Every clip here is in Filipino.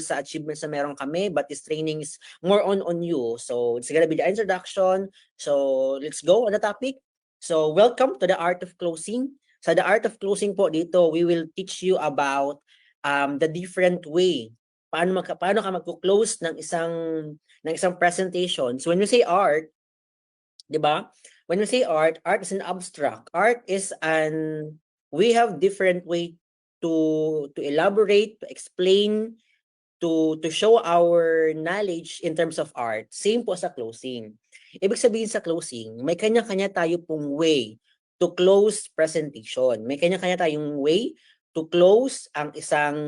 sa achievements na meron kami, but this training is more on you. So it's gonna be the introduction. So let's go on the topic. So welcome to the Art of Closing. Sa the Art of Closing po dito, we will teach you about the different way paano ka magko-close ng isang presentation. So when we say art, 'di ba? When we say art, art is an abstract. Art is we have different way to elaborate, to explain, to show our knowledge in terms of art. Same po sa closing. Ibig sabihin sa closing, may kanya-kanya tayo pong way to close presentation. May kanya-kanya tayong way to close ang isang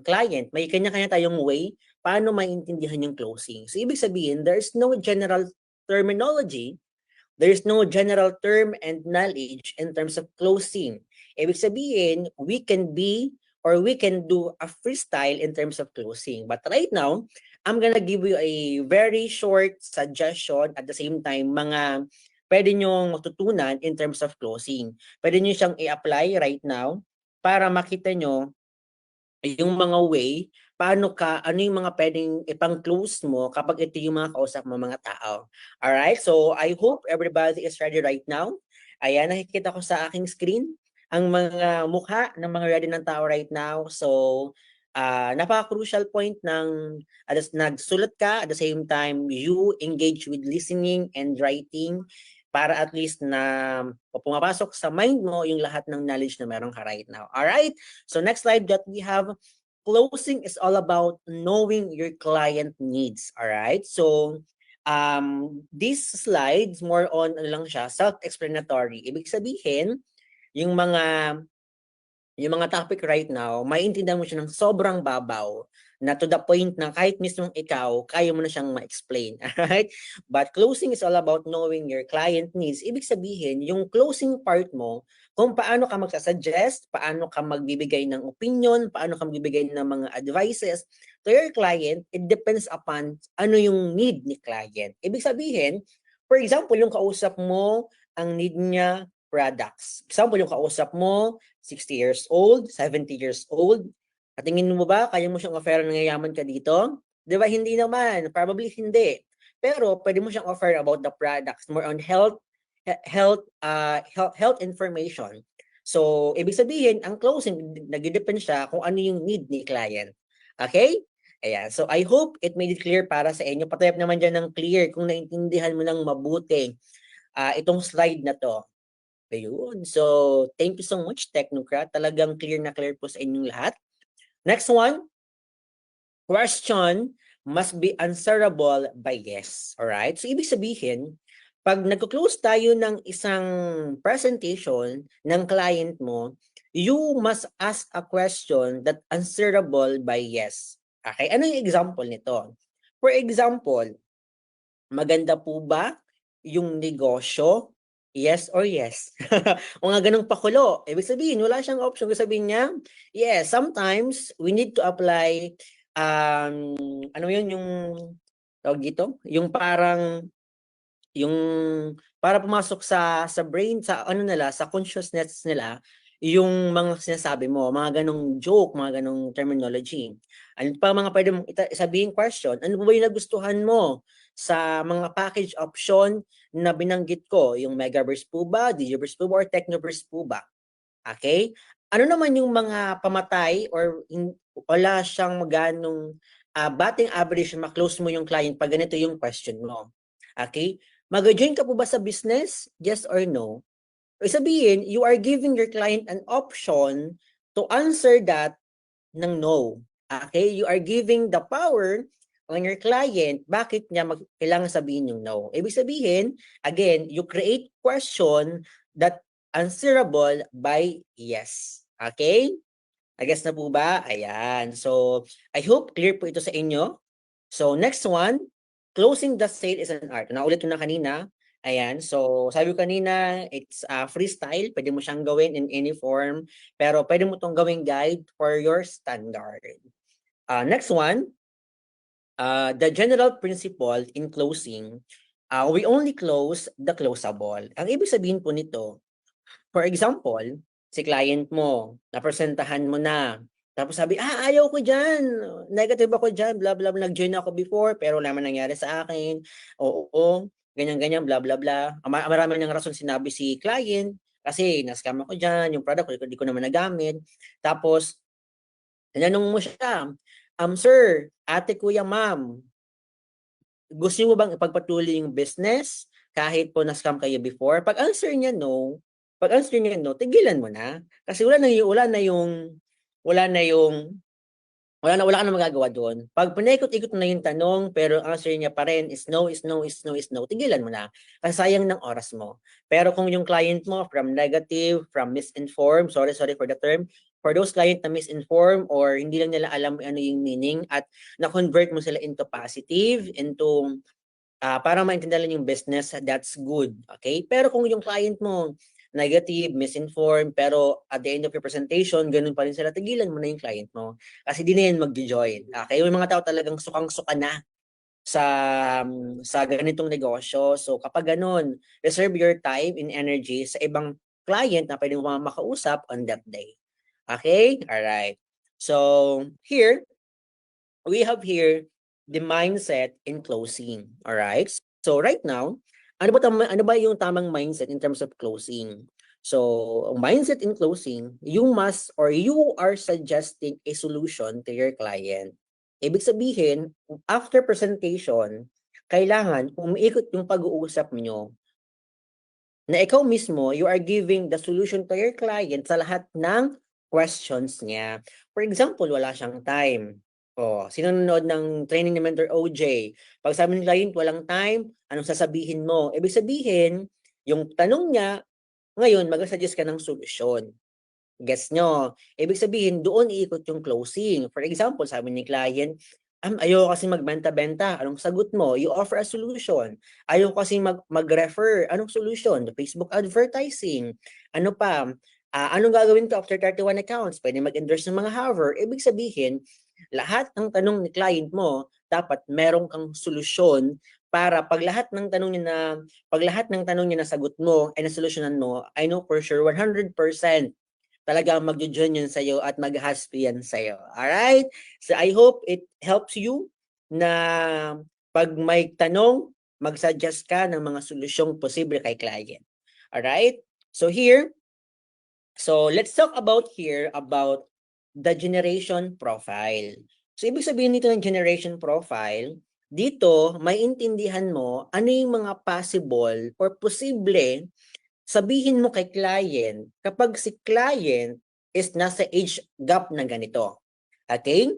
client. May kanya-kanya tayong way paano maintindihan yung closing. So ibig sabihin, there's no general terminology, there's no general term and knowledge in terms of closing. Ibig sabihin, we can do a freestyle in terms of closing. But right now, I'm gonna give you a very short suggestion, at the same time, mga pwede nyong matutunan in terms of closing. Pwede nyo siyang i-apply right now para makita nyo yung mga way, ano yung mga pwedeng ipang-close mo kapag ito yung mga kausap mo mga tao. Alright, so I hope everybody is ready right now. Ayan, nakikita ko sa aking screen ang mga mukha ng mga ready ng tao right now. So, napaka-crucial point ng nagsulat ka, at the same time, you engage with listening and writing para at least na pumapasok sa mind mo yung lahat ng knowledge na meron ka right now. Alright? So next slide that we have, closing is all about knowing your client needs. Alright? So these slides, more on ano lang siya, self-explanatory. Ibig sabihin, yung mga topic right now, maiintindihan mo siya ng sobrang babaw, na to the point na kahit mismo ikaw, kaya mo na siyang ma-explain. Alright? But closing is all about knowing your client needs. Ibig sabihin, yung closing part mo, kung paano ka magsasuggest, paano ka magbibigay ng opinion, paano ka magbibigay ng mga advices to your client, it depends upon ano yung need ni client. Ibig sabihin, for example, yung kausap mo, ang need niya, products. Example, yung kausap mo, 60 years old, 70 years old. At tingin mo ba, kaya mo siyang offer ng yayaman ka dito? Di ba? Hindi naman. Probably hindi. Pero pwede mo siyang offer about the products, more on health information. So, ibig sabihin, ang closing, nag-depend siya kung ano yung need ni client. Okay? Ayan. So, I hope it made it clear para sa inyo. Patayap naman dyan ng clear kung naintindihan mo ng mabuti itong slide na to. Ayun. So, thank you so much, Technocrat. Talagang clear na clear po sa inyong lahat. Next one, question must be answerable by yes. Alright? So, ibig sabihin, pag nag-close tayo ng isang presentation ng client mo, you must ask a question that answerable by yes. Okay? Ano yung example nito? For example, maganda po ba yung negosyo? Yes or yes? O nga ganung pakulo. Ibig sabihin, wala siyang option. Ibig sabihin niya, yes, sometimes we need to apply, ano yun, yung, tawag dito? Yung para pumasok sa brain, sa ano nila, sa consciousness nila, yung mga sinasabi mo, mga ganong joke, mga ganong terminology. Ano pa mga pwede mong sabihin question? Ano ba yung nagustuhan mo sa mga package option na binanggit ko? Yung Megaverse po ba, Digiverse po ba, or Technoverse po ba? Okay? Ano naman yung mga pamatay or wala siyang ganong batting average na ma-close mo yung client pag ganito yung question mo? Okay? Mag-join ka po ba sa business? Yes or no? Sabihin, you are giving your client an option to answer that ng no. Okay? You are giving the power on your client, bakit niya kailangan sabihin yung no. Ibig sabihin, again, you create question that answerable by yes. Okay? I-guess na po ba? Ayan. So, I hope clear po ito sa inyo. So, next one, closing the sale is an art. Naulit ko na kanina. Ayan, so sabi ko kanina, it's freestyle. Pwede mo siyang gawin in any form. Pero pwede mo itong gawing guide for your standard. Next one, the general principle in closing, we only close the closable. Ang ibig sabihin po nito, for example, si client mo, napresentahan mo na, Tapos sabi, ayaw ko dyan. Negative ako dyan, blah, blah, blah. Nag-join ako before, pero wala man nangyari sa akin. Oo, ganyan-ganyan, blah, blah, blah. Marami niyang rason sinabi si client kasi na-scam ako dyan, yung product ko, hindi ko naman nagamit. Tapos, tinanong mo siya, sir, ate, kuya, ma'am, gusto niyo bang ipagpatuloy yung business kahit po na-scam kayo before? Pag answer niya no, tigilan mo na. Kasi wala na yung wala ka na magagawa doon. Pag pinaikot-ikot mo na yung tanong, pero ang answer niya pa rin is no, is no, is no, is no, tigilan mo na. Kasi sayang ng oras mo. Pero kung yung client mo from negative, from misinformed, sorry for the term, for those client na misinformed or hindi lang nila alam ano yung meaning at na-convert mo sila into positive, into para maintindihan yung business, that's good. Okay? Pero kung yung client mo negative, misinformed, pero at the end of your presentation, ganun pa rin sila, tigilan mo na yung client mo. Kasi di na yan mag-join. Okay? Yung mga tao talagang sukang-suka na sa ganitong negosyo. So kapag ganun, reserve your time and energy sa ibang client na pwede mo makausap on that day. Okay? Alright. So here, we have here the mindset in closing. All right? So right now, ano ba yung tamang mindset in terms of closing? So, mindset in closing, you must or you are suggesting a solution to your client. Ibig sabihin, after presentation, kailangan umiikot yung pag-uusap nyo na ikaw mismo, you are giving the solution to your client sa lahat ng questions niya. For example, wala siyang time. Sino nanonood ng training ni Mentor OJ? Pag sabi ng client, walang time, anong sasabihin mo? Ibig sabihin, yung tanong niya, ngayon, mag-suggest ka ng solusyon. Gets nyo? Ibig sabihin, doon iikot yung closing. For example, sabi ni client, ayoko kasi magbenta-benta. Anong sagot mo? You offer a solution. Ayoko kasi mag-refer. Anong solution? Facebook advertising. Ano pa? Anong gagawin ko after 31 accounts? Pwede mag-endorse ng mga hover. Ibig sabihin, lahat ng tanong ni client mo, dapat meron kang solusyon para pag lahat ng tanong niya na sagot mo ay nasolusyonan mo, I know for sure 100% talagang magjo-join yun sa'yo at mag-haspi yan sa'yo. Alright? So I hope it helps you na pag may tanong, mag-suggest ka ng mga solusyong posible kay client. Alright? So let's talk about the generation profile. So ibig sabihin nito ng generation profile, dito may intindihan mo ano yung mga possible or posible sabihin mo kay client kapag si client is nasa age gap na ganito. Okay?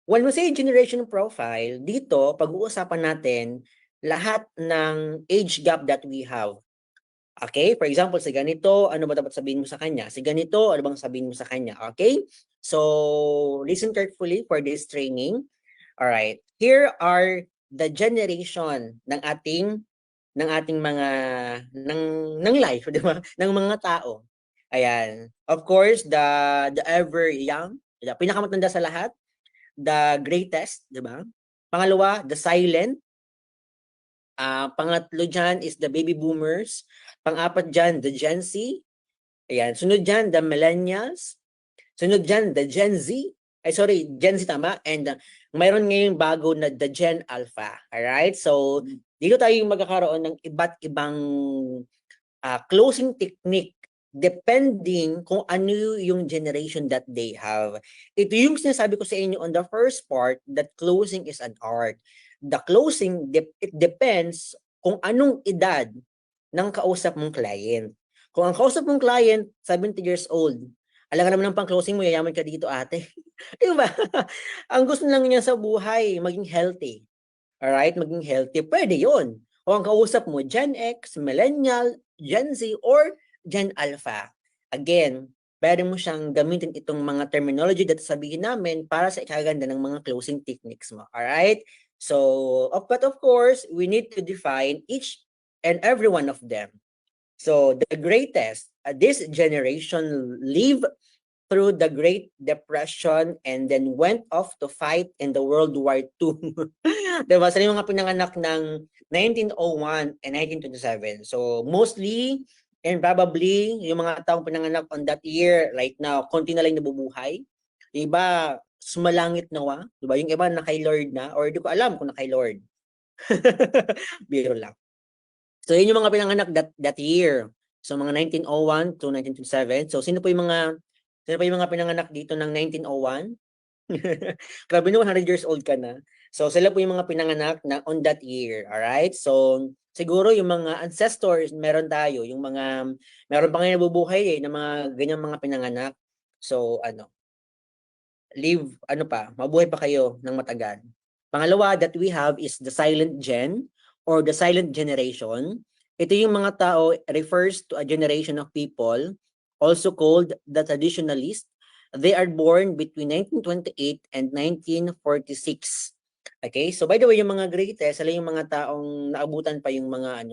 When we say generation profile, dito pag-uusapan natin lahat ng age gap that we have. Okay? For example, si ganito, ano ba dapat sabihin mo sa kanya? Si ganito, ano bang sabihin mo sa kanya? Okay? So, listen carefully for this training. All right. Here are the generation ng ating mga ng life, di ba? Ng mga tao. Ayan. Of course, the ever young, the pinakamatanda sa lahat, the greatest, di ba? Pangalawa, the silent. Pangatlo dyan is the baby boomers. Pang-apat dyan, the Gen Z. Ayan. Sunod dyan, the millennials. Sunod dyan, the Gen Z. Ay, sorry, Gen Z tama. And mayroon ngayong bago na the Gen Alpha. Alright? So, dito tayo magkakaroon ng iba't ibang closing technique depending kung ano yung generation that they have. Ito yung sinasabi ko sa inyo on the first part that closing is an art. The closing, it depends kung anong edad ng kausap mong client. Kung ang kausap mong client, 70 years old, alam ka naman ng pang-closing mo, yayaman ka dito ate. Diba? Ang gusto lang niya sa buhay, maging healthy. Alright? Maging healthy. Pwede yun. O ang kausap mo, Gen X, Millennial, Gen Z, or Gen Alpha. Again, pwede mo siyang gamitin itong mga terminology that sabihin namin para sa ikaganda ng mga closing techniques mo. Alright? So, but of course, we need to define each and every one of them. So, the greatest, this generation live through the Great Depression and then went off to fight in the World War II. Diba? Sila yung mga pinanganak ng 1901 and 1927. So, mostly and probably yung mga taong pinanganak on that year right now, konti na lang nabubuhay. Iba, sumalangit nawa, di ba? Yung iba na kay Lord na, or di ko alam kung na kay Lord. Biro lang. So, yun yung mga pinanganak that year. So, mga 1901 to 1927. So, sino po yung mga pinanganak dito ng 1901? Grabe na, 100 years old ka na. So, sila po yung mga pinanganak na on that year. Alright? So, siguro yung mga ancestors, meron tayo. Meron pa ngayon nabubuhay na mga ganyang mga pinanganak. So, mabuhay pa kayo ng matagal. Pangalawa that we have is the silent gen or the silent generation. Ito yung mga tao refers to a generation of people also called the traditionalist. They are born between 1928 and 1946. Okay? So by the way, yung mga greatest, sila yung mga taong naabutan pa yung mga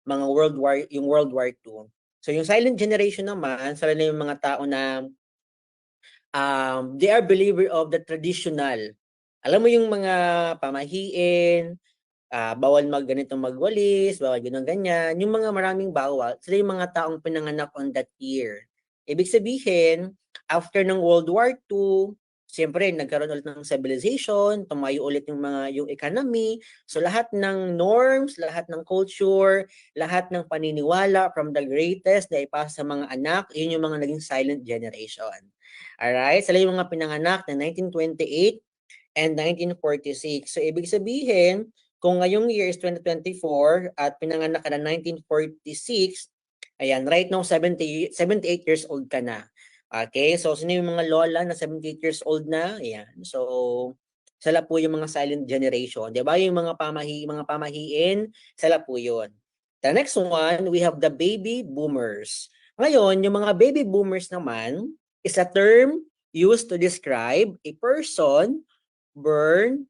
World War II. So yung silent generation naman, sila na yung mga tao na they are believer of the traditional. Alam mo yung mga pamahiin, bawal ganitong magwalis, bawal ganyan. Yung mga maraming bawal, sila yung mga taong pinanganak on that year. Ibig sabihin, after ng World War II, siyempre nagkaroon ulit ng civilization, tumayo ulit yung economy. So lahat ng norms, lahat ng culture, lahat ng paniniwala from the greatest na ipasa sa mga anak, yun yung mga naging silent generation. Alright? Sila yung mga pinanganak na 1928 and 1946. So ibig sabihin, kung ngayong year is 2024 at pinanganak ka na 1946, ayan, right now 78 years old ka na. Okay? So sino yung mga lola na 78 years old na? Ayan. So sila po yung mga silent generation. 'Di ba? Yung mga pamahiin, sila po 'yun. The next one, we have the baby boomers. Ngayon, yung mga baby boomers naman is a term used to describe a person born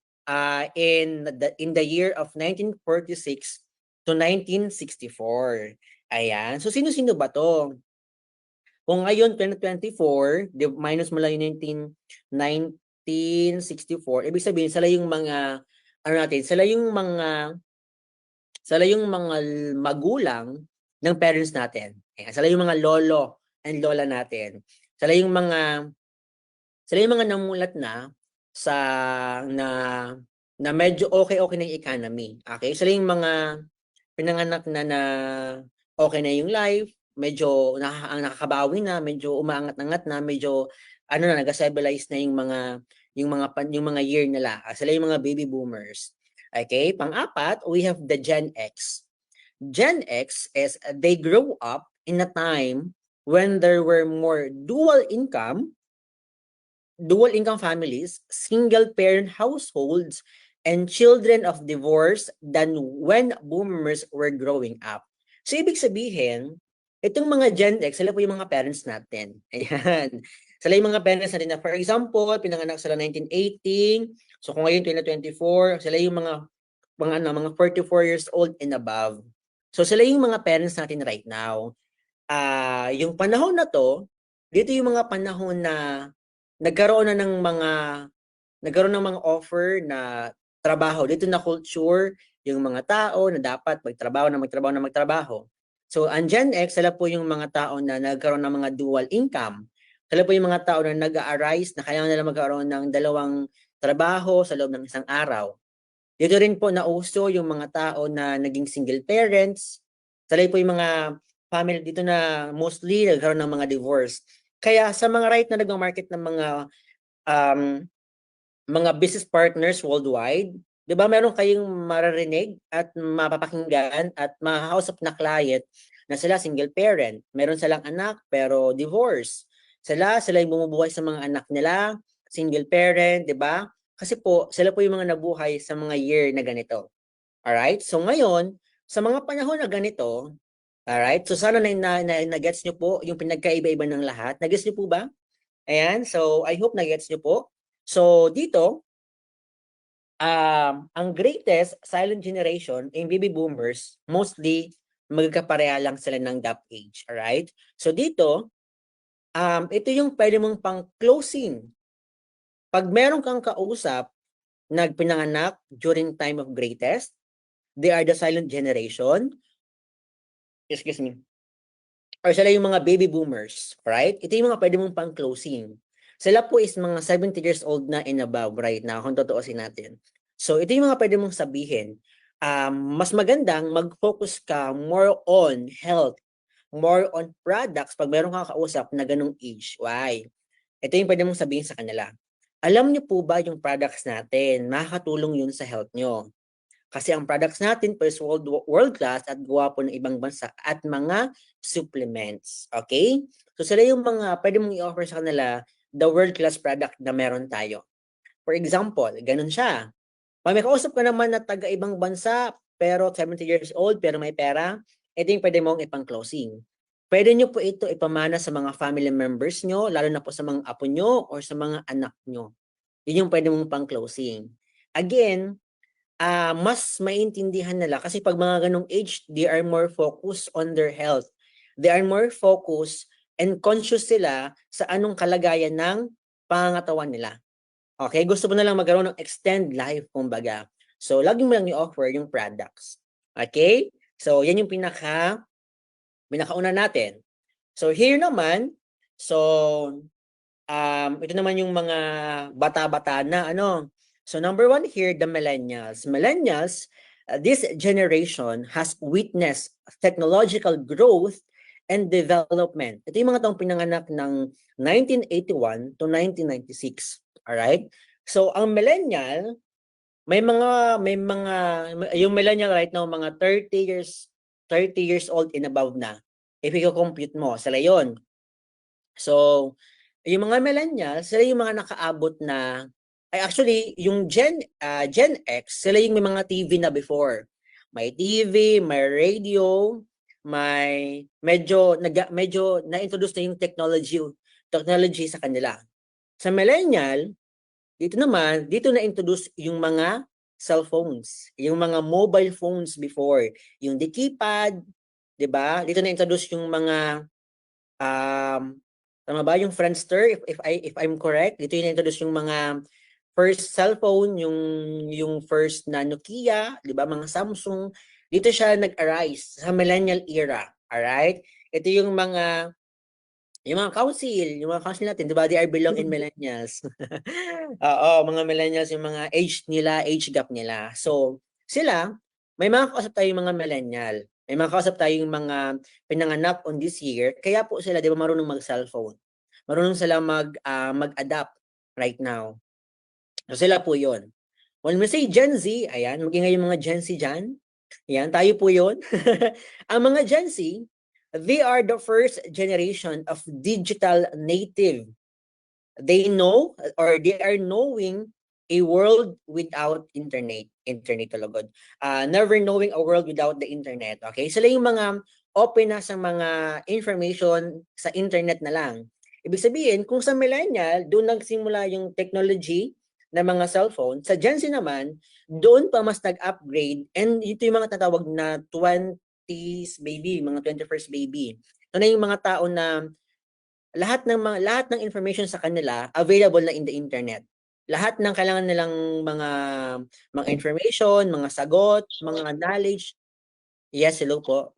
in the year of 1946 to 1964. Ayan. So sino-sino ba 'to? Kung ngayon 2024, minus mo lang yung 1964, ibig sabihin sila yung mga sila yung mga magulang ng parents natin. Ayan, sila yung mga lolo and lola natin. Sila yung mga namulat na sa na na medyo okay na yung economy. Okay? Sila yung mga pinanganak na okay na yung life, medyo nakakabawi na, medyo umaangat-angat na, medyo nag-stabilize na yung mga year nila. Sila yung mga baby boomers. Okay? Pang-apat, we have the Gen X. Gen X is they grow up in a time when there were more dual income families, single parent households, and children of divorce than when boomers were growing up. So ibig sabihin, itong mga Gen X, sila po yung mga parents natin. Ayan. Sila yung mga parents natin na, for example, pinanganak sila 1980. So kung ngayon 2024, sila yung mga 44 years old and above. So sila yung mga parents natin right now. Yung panahon na to, dito yung mga panahon na nagkaroon ng mga offer na trabaho. Dito na culture yung mga tao na dapat magtrabaho. So, ang Gen X, sila po yung mga tao na nagkaroon ng mga dual income. Sila po yung mga tao na nag-arise na kailangan nila magkaroon ng dalawang trabaho sa loob ng isang araw. Dito rin po nauso yung mga tao na naging single parents. Sila po yung mga family dito na mostly nagkaroon ng mga divorce. Kaya sa mga right na nag-market ng mga business partners worldwide, 'di ba meron kayong maririnig at mapapakinggan at mahahausap na client na sila single parent. Meron silang anak pero divorce. Sila yung bumubuhay sa mga anak nila, single parent, 'di ba? Kasi po, sila po yung mga nabuhay sa mga year na ganito. Alright? So ngayon, sa mga panahon na ganito, alright? So sana na-gets nyo po yung pinagkaiba-iba ng lahat. Na-gets nyo po ba? Ayan. So I hope na-gets nyo po. So dito, ang greatest silent generation in baby boomers, mostly magkapareha lang sila ng gap age. Alright? So dito, ito yung pwede mong pang closing. Pag meron kang kausap, nagpinanganak during time of greatest, they are the silent generation. Excuse me. Or sila yung mga baby boomers, right? Ito yung mga pwede mong pang closing. Sila po is mga 70 years old na and above right now, kung totoosin natin. So, ito yung mga pwede mong sabihin. Mas magandang mag-focus ka more on health, more on products pag meron kang kausap na ganung age. Why? Ito yung pwede mong sabihin sa kanila. Alam niyo po ba yung products natin, makakatulong yun sa health nyo. Kasi ang products natin po is world class at gawa po ng ibang bansa at mga supplements. Okay? So sila yung mga pwede mong i-offer sa kanila the world class product na meron tayo. For example, ganun siya. Pag may kausap ka naman na taga ibang bansa pero 70 years old pero may pera, ito yung pwede mong ipang-closing. Pwede nyo po ito ipamana sa mga family members nyo, lalo na po sa mga apo nyo or sa mga anak nyo. Yun yung pwede mong pang-closing. Again, mas maintindihan nila kasi pag mga ganong age, they are more focused on their health. They are more focused and conscious sila sa anong kalagayan ng pangangatawan nila. Okay? Gusto mo na lang magkaroon ng extend life, kumbaga. So, lagi mo lang i-offer yung products. Okay? So, yan yung pinakauna natin. So, here naman, so, ito naman yung mga bata-bata na, ano. So, number one here, the millennials. Millennials, this generation has witnessed technological growth and development. Ito yung mga taong pinanganak ng 1981 to 1996. Alright? So, ang millennial, yung millennial right now, mga 30 years old and above na. If i-compute mo, sila yun. So, yung mga millennials, sila yung mga nakaabot na, ay actually, yung Gen X, sila yung may mga TV na before. May TV, may radio, may medyo na-introduce na yung technology sa kanila. Sa millennial, dito na-introduce yung mga cellphones, yung mga mobile phones before, yung the keypad, 'di ba? Dito na-introduce yung mga tama ba yung Friendster, if I'm correct? Dito yung na-introduce yung mga first cellphone, yung first na Nokia, 'di ba, mga Samsung. Dito siya nag-arise sa millennial era, alright? Ito yung mga council natin, 'di ba? They are belong in millennials. Oo, mga millennials yung mga age nila, age gap nila. So, sila, may mga kausap tayong mga millennial. May mga kausap tayong mga pinanganak on this year. Kaya po sila, 'di ba, marunong mag-cellphone. Marunong sila mag-adapt right now. So, sila po 'yon. When we say Gen Z, ayan, magingay yung mga Gen Z dyan. Ayan, tayo po 'yon. Ang mga Gen Z, they are the first generation of digital native. They know or they are knowing a world without internet. Internet talaga. Never knowing a world without the internet. Okay? Sila yung mga open na sa mga information sa internet na lang. Ibig sabihin, kung sa millennial, doon nagsimula yung technology na mga cellphone. Sa Gen Z naman, doon pa mas nag-upgrade and ito yung mga tatawag na 20s baby, mga 21st baby. Ito na yung mga tao na lahat ng information sa kanila available na in the internet. Lahat ng kailangan nilang mga information, mga sagot, mga knowledge. Yes, hello po.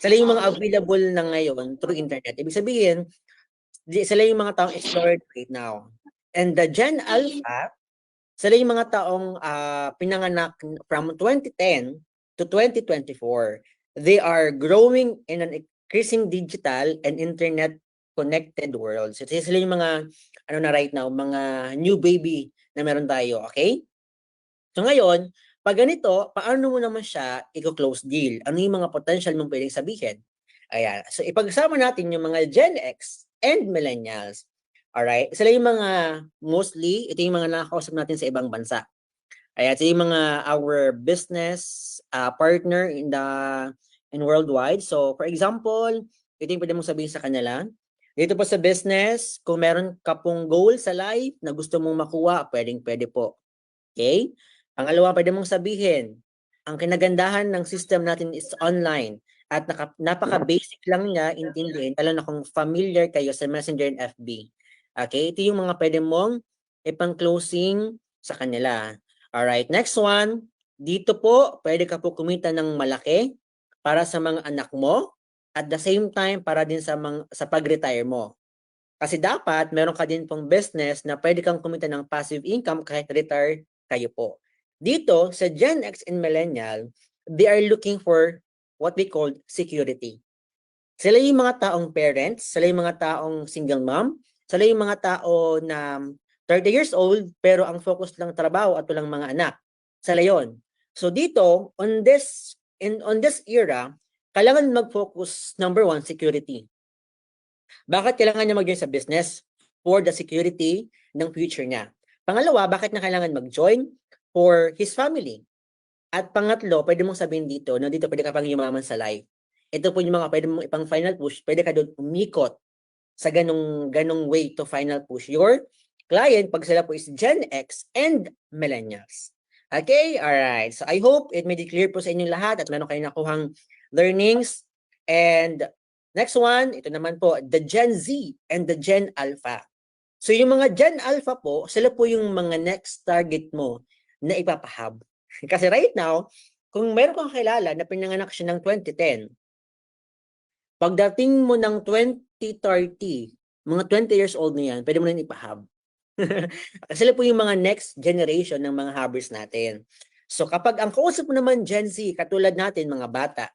Sila yung mga available na ngayon through internet. Ibig sabihin, sila yung mga taong explored right now. And the Gen Alpha, sila yung mga taong pinanganak from 2010 to 2024. They are growing in an increasing digital and internet connected world. So sila yung mga ano na right now, mga new baby na meron tayo, okay? So ngayon, pag ganito, paano mo naman siya i-close deal? Ano yung mga potential mong pwedeng sabihin? Ayan. So ipagsama natin yung mga Gen X and millennials. Alright? Sila yung mga mostly, ito yung mga nakakausap natin sa ibang bansa. Ayan, ito yung mga our business partner in worldwide. So for example, ito yung pwede mong sabihin sa kanila. Dito po sa business, kung meron ka pong goal sa life na gusto mong makuha, pwede po. Okay? Pangalawa, pwede mong sabihin, ang kinagandahan ng system natin is online at napaka-basic lang niya intindihin, lalo na kung familiar kayo sa Messenger and FB. Okay? Ito yung mga pwede mong ipang-closing sa kanila. Alright, next one. Dito po, pwede ka po kumita ng malaki para sa mga anak mo at the same time para din sa pag-retire mo. Kasi dapat meron ka din pong business na pwede kang kumita ng passive income kahit retire kayo po. Dito, sa Gen X and Millennial, they are looking for what we call security. Sila yung mga taong parents, sila yung mga taong single mom, sila yung mga tao na 30 years old pero ang focus lang trabaho at walang mga anak. Sila yon. So dito, on this era, kailangan mag-focus, number one, security. Bakit kailangan niya mag-join sa business? For the security ng future niya. Pangalawa, bakit na kailangan mag-join? For his family. At pangatlo, pwede mong sabihin dito, na dito pwede ka pang yumaman sa life. Ito po yung mga pwede mong ipang final push, pwede ka doon umikot sa ganong way to final push your client pag sila po is Gen X and Millennials. Okay? Alright. So I hope it made it clear po sa inyong lahat at meron kayong nakuhang learnings. And next one, ito naman po, the Gen Z and the Gen Alpha. So yung mga Gen Alpha po, sila po yung mga next target mo na ipapahab. Kasi right now, kung meron kang kilala na pinanganak siya ng 2010, pagdating mo ng 2030, mga 20 years old na yan, pwede mo na ipahab. Sila po yung mga next generation ng mga habbers natin. So kapag ang kausap mo naman Gen Z, katulad natin mga bata,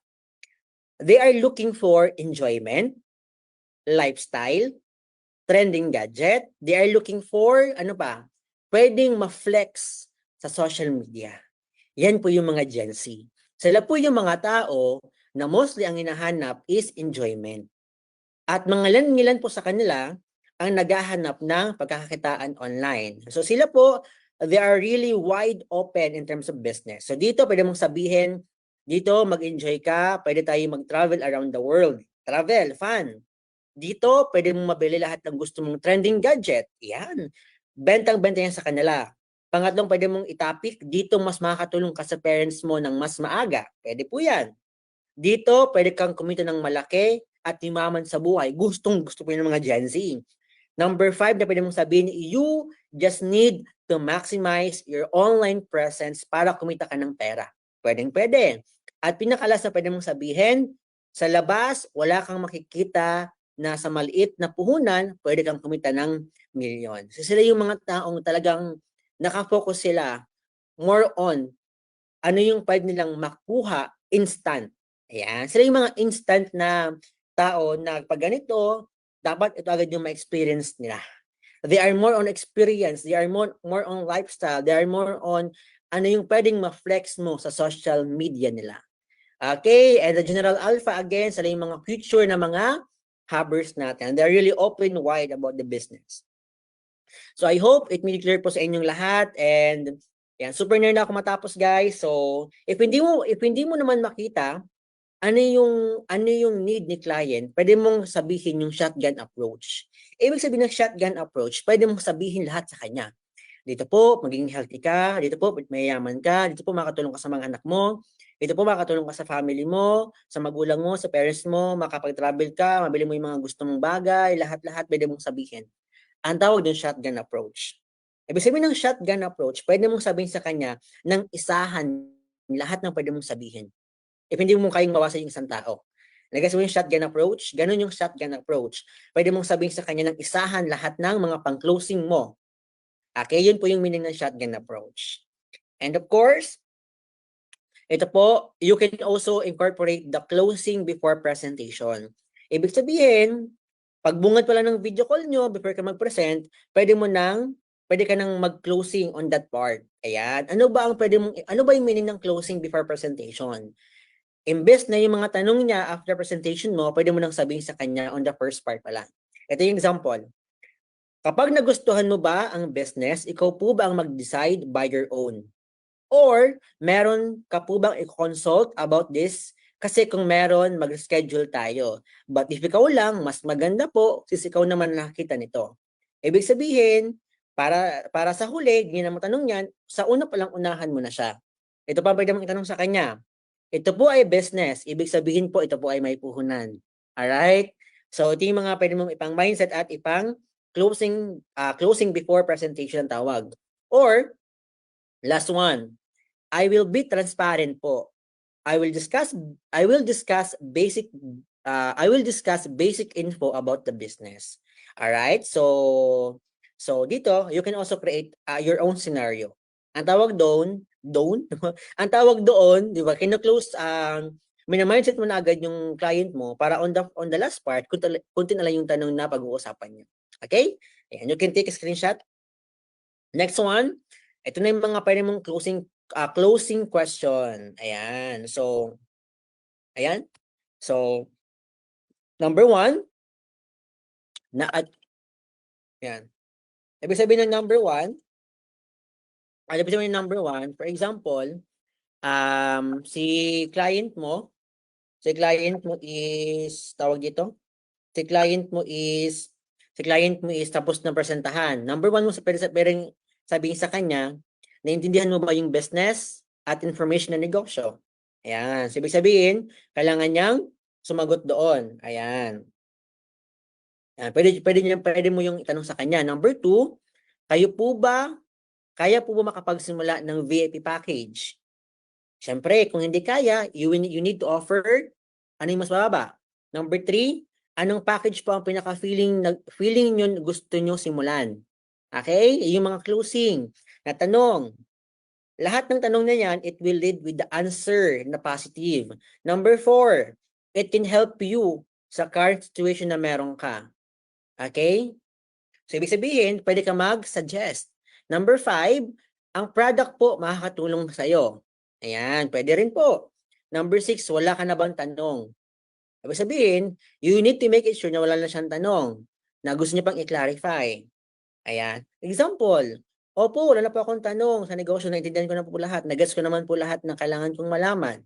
they are looking for enjoyment, lifestyle, trending gadget. They are looking for, pwedeng ma-flex sa social media. Yan po yung mga Gen Z. Sila po yung mga tao na mostly ang hinahanap is enjoyment. At mga ilan po sa kanila ang naghahanap ng pagkakakitaan online. So sila po, they are really wide open in terms of business. So dito pwede mong sabihin, dito mag-enjoy ka, pwede tayo mag-travel around the world. Travel, fun. Dito, pwede mong mabili lahat ng gusto mong trending gadget. Yan. Bentang-benta yan sa kanila. Pangatlong, pwede mong itapik. Dito, mas makakatulong ka sa parents mo ng mas maaga. Pwede po yan. Dito, pwede kang kumita ng malaki at yumaman sa buhay. Gusto po yung mga Gen Z. Number 5 na pwede mong sabihin, you just need to maximize your online presence para kumita ka ng pera. Pwede. At pinakalas na pwede mong sabihin, sa labas, wala kang makikita na sa maliit na puhunan, pwede kang kumita ng milyon. So sila yung mga taong talagang nakafocus sila more on ano yung pwede nilang makuha instant. Ayan. Sila yung mga instant na tao na pag ganito, dapat ito agad yung ma-experience nila. They are more on experience. They are more on lifestyle. They are more on ano yung pwedeng ma-flex mo sa social media nila. Okay, and the General Alpha again, sila yung mga future na mga habbers natin. They're really open wide about the business. So I hope it made clear po sa inyong lahat, and yan, super nerd na ako matapos guys. So if hindi mo naman makita ano yung need ni client, pwede mong sabihin yung shotgun approach. Ibig sabihin ng shotgun approach, pwede mong sabihin lahat sa kanya. Dito po, magiging healthy ka. Dito po, mayayaman ka. Dito po, makatulong ka sa mga anak mo. Dito po, makatulong ka sa family mo, sa magulang mo, sa parents mo, makapag-travel ka, mabili mo yung mga gusto mong bagay, lahat-lahat pwede mong sabihin. Ang tawag din shotgun approach. Ibig sabihin ng shotgun approach, pwede mong sabihin sa kanya ng isahan lahat ng pwede mong sabihin. If hindi mo kayang mawasan yung isang tao. Nag-guess mo yung shotgun approach? Ganun yung shotgun approach. Pwede mong sabihin sa kanya ng isahan lahat ng mga pang-closing mo. Okay, yun po yung meaning ng shotgun approach. And of course, ito po, you can also incorporate the closing before presentation. Ibig sabihin, pag bungad pala ng video call nyo before ka mag-present, pwede ka nang mag-closing on that part. Ayan. Ano ba yung meaning ng closing before presentation? Imbes na yung mga tanong niya after presentation mo, pwede mo nang sabihin sa kanya on the first part pala. Ito yung example. Kapag nagustuhan mo ba ang business, ikaw po ba ang mag-decide by your own? Or meron ka po bang i-consult about this? Kasi kung meron, mag-schedule tayo. But if ikaw lang, mas maganda po since ikaw naman nakakita nito. Ibig sabihin, para sa huli, hindi na mo tanong yan, sa una pa lang unahan mo na siya. Ito pa pwede mong itanong sa kanya. Ito po ay business. Ibig sabihin po, ito po ay may puhunan. Alright? So, ito yung mga pwede mong ipang mindset at ipang closing before presentation ang tawag. Or, last one, I will be transparent po. I will discuss basic info about the business. Alright? So dito, you can also create your own scenario. Ang tawag doon, ang tawag doon, di ba, kino-close, mina-mindset mo na agad yung client mo para on the last part, kunti na lang yung tanong na pag-uusapan niyo. Okay? Ayan, you can take a screenshot. Next one, ito na yung mga pwede mong closing question. Ayan. So, ayan. So, number 1, ayan. Ibig sabihin ng number 1, for example, si client mo is, tawag dito, si client mo is tapos na presentahan. Number 1 mo pwedeng sabihin sa kanya, naintindihan mo ba yung business at information na negosyo? Ayan. So, ibig sabihin, kailangan niyang sumagot doon. Ayan. Pwede mo yung itanong sa kanya. Number 2, kaya po ba makapagsimula ng VIP package? Siyempre, kung hindi kaya, you need to offer ano yung mas mababa. Number 3, anong package po ang feeling nyo gusto nyo simulan? Okay? Yung mga closing na tanong. Lahat ng tanong na yan, it will lead with the answer na positive. Number 4, it can help you sa current situation na meron ka. Okay? So, ibig sabihin, pwede ka mag-suggest. Number 5, ang product po makakatulong sa'yo. Ayan, pwede rin po. Number 6, wala ka na bang tanong? Ibig sabihin, you need to make it sure na wala na siyang tanong na gusto niya pang i-clarify. Ayan. Example, opo, wala na po akong tanong sa negosyo, naintindihan ko na po lahat, nag-gets ko naman po lahat ng kailangan kong malaman.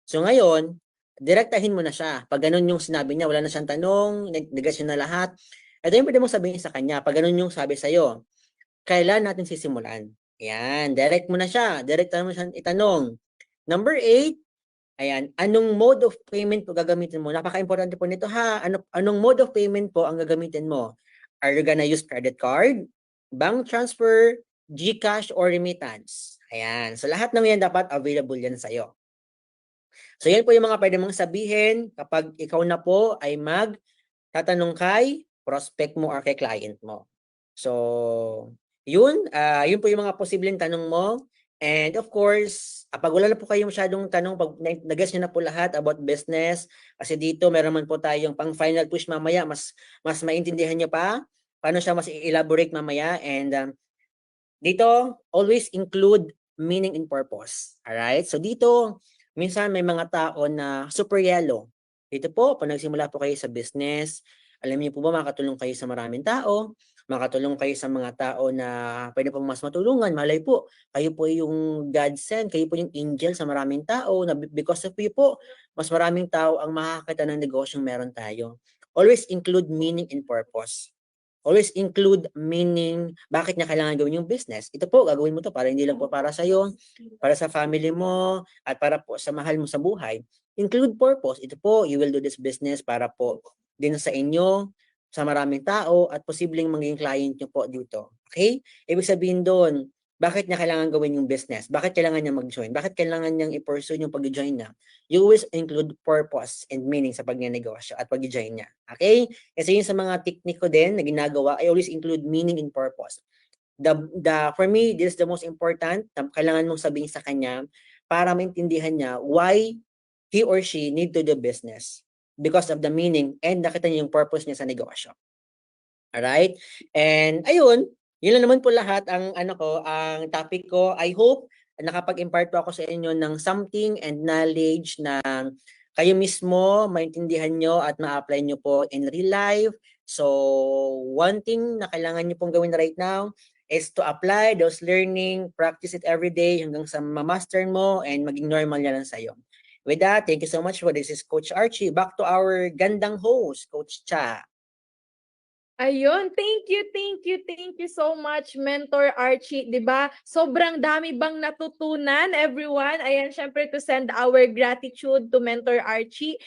So ngayon, direktahin mo na siya. Pag ganun yung sinabi niya, wala na siyang tanong, nag-gets na lahat, ito yung pwede mong sabihin sa kanya, pag ganun yung sabi sa'yo, kailan natin sisimulan? Ayan, direct mo na siya, direktahin mo siya itanong. Number 8, ayan, anong mode of payment po gagamitin mo? Napaka-importante po nito ha. Anong mode of payment po ang gagamitin mo? Are you gonna use credit card, bank transfer, GCash, or remittance? Ayan. So lahat ng yan dapat available yan sa'yo. So yan po yung mga pwede mong sabihin kapag ikaw na po ay magtatanong kay prospect mo or kay client mo. So yun po yung mga posibleng tanong mo. And of course, pag wala na po kayo masyadong tanong, pag nag-guess nyo na po lahat about business, kasi dito meron man po tayong pang final push mamaya, mas maintindihan nyo pa, paano siya mas i-elaborate mamaya. And dito, always include meaning and purpose. Alright? So dito, minsan may mga tao na super yellow. Dito po, pag nagsimula po kayo sa business, alam niyo po ba makatulong kayo sa maraming tao, makatulong kayo sa mga tao na pwede po mas matulungan, malay po, kayo po yung God sent, kayo po yung angel sa maraming tao, na because of you po, mas maraming tao ang makakita ng negosyong meron tayo. Always include meaning and purpose. Always include meaning, bakit niya kailangan gawin yung business. Ito po, gagawin mo to para hindi lang po para sa'yo, para sa family mo, at para po sa mahal mo sa buhay. Include purpose. Ito po, you will do this business para po din sa inyo, sa maraming tao, at posibleng maging client nyo po dito. Okay? Ibig sabihin doon, bakit niya kailangan gawin yung business? Bakit kailangan niya mag-join? Bakit kailangan niyang i-pursue yung pag-join niya? You always include purpose and meaning sa pagnenegosyo at pag-join niya. Okay? Kasi yun sa mga technique ko din na ginagawa, I always include meaning and purpose. For me, this is the most important na kailangan mong sabihin sa kanya para maintindihan niya why he or she need to do business because of the meaning and nakita niya yung purpose niya sa negosyo. Alright? And ayun, yun lang naman po lahat ang ang topic ko. I hope nakapag-impart po ako sa inyo ng something and knowledge na kayo mismo maintindihan nyo at ma-apply nyo po in real life. So, one thing na kailangan nyo pong gawin right now is to apply those learning, practice it every day hanggang sa ma-master mo and maging normal yan lang sa'yo. With that, thank you so much for this is Coach Archie. Back to our gandang host, Coach Cha. Ayun, thank you so much, Mentor Archie, 'di ba? Sobrang dami bang natutunan, everyone? Ayan, syempre to send our gratitude to Mentor Archie.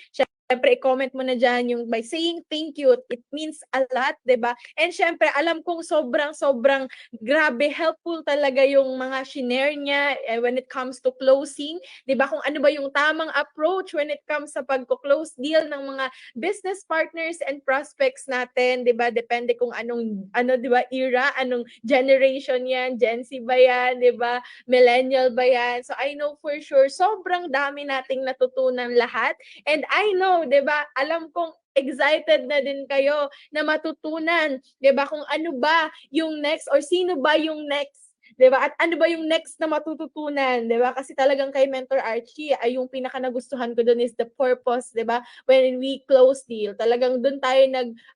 Siyempre, i-comment mo na dyan yung by saying thank you. It means a lot, diba? And syempre, alam kong sobrang grabe, helpful talaga yung mga shinare niya when it comes to closing. Diba? Kung ano ba yung tamang approach when it comes sa pagko-close deal ng mga business partners and prospects natin. Diba? Depende kung diba, era, anong generation yan, Gen Z ba yan, diba? Millennial ba yan? So I know for sure, sobrang dami nating natutunan lahat. And I know, 'di ba? Alam kong excited na din kayo na matutunan, 'di ba? Kung ano ba yung next or sino ba yung next, 'di ba? At ano ba yung next na matututunan, 'di ba? Kasi talagang kay Mentor Archie ay yung pinaka nagustuhan ko doon is the purpose, 'di ba? When we close deal, talagang doon tayo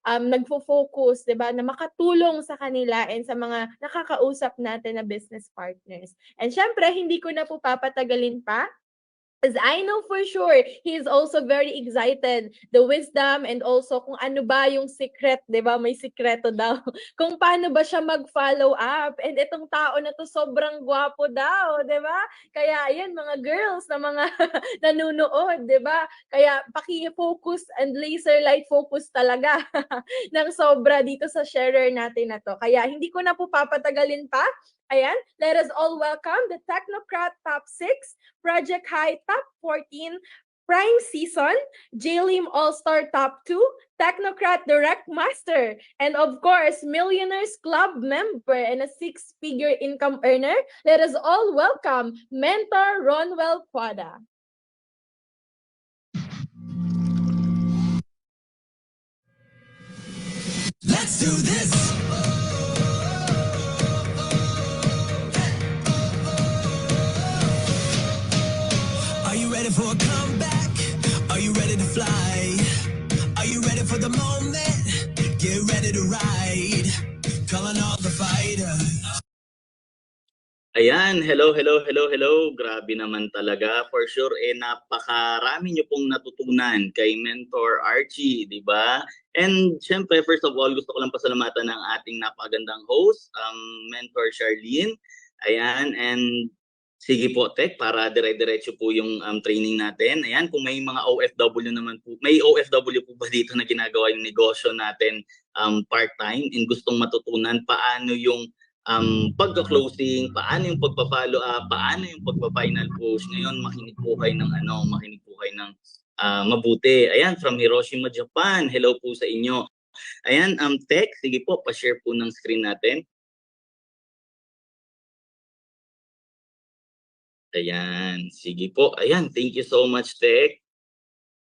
nagfo-focus, 'di ba? Na makatulong sa kanila and sa mga nakakausap natin na business partners. And syempre, hindi ko na po papatagalin pa. As I know for sure, he is also very excited. The wisdom and also kung ano ba yung secret, di ba? May sikreto daw. Kung paano ba siya mag-follow up. And itong tao na to sobrang gwapo daw, di ba? Kaya ayan, mga girls na mga nanunood, di ba? Kaya paki-focus and laser light focus talaga ng sobra dito sa sharer natin na to. Kaya hindi ko na po papatagalin pa. Ayan, let us all welcome the Technocrat Top 6, Project High Top 14, Prime Season, JLIM All-Star Top 2, Technocrat Direct Master, and of course, Millionaires Club member and a 6-figure income earner. Let us all welcome Mentor Ronwell Quada. Let's do this! Are you ready for a comeback? Are you ready to fly? Are you ready for the moment? Get ready to ride. Calling all the fighters. Ayan, hello. Grabe naman talaga. For sure, napakarami nyo pong natutunan kay Mentor Archie, di ba? And syempre, first of all, gusto ko lang pasalamatan ng ating napakagandang host, Mentor Charlene. Ayan, and sige po, Tek, para dire-diretso po yung training natin. Ayan, kung may mga OFW naman po, may OFW po ba dito na ginagawa yung negosyo natin part-time and gustong matutunan paano yung pagka-closing, paano yung pagpa-follow up, paano yung pagpa-final push. Ngayon, makinig po kayo ng mabuti. Ayan, from Hiroshima, Japan. Hello po sa inyo. Ayan, Tek, sige po, pa-share po ng screen natin. Ayan, sige po. Ayan, thank you so much, Tek.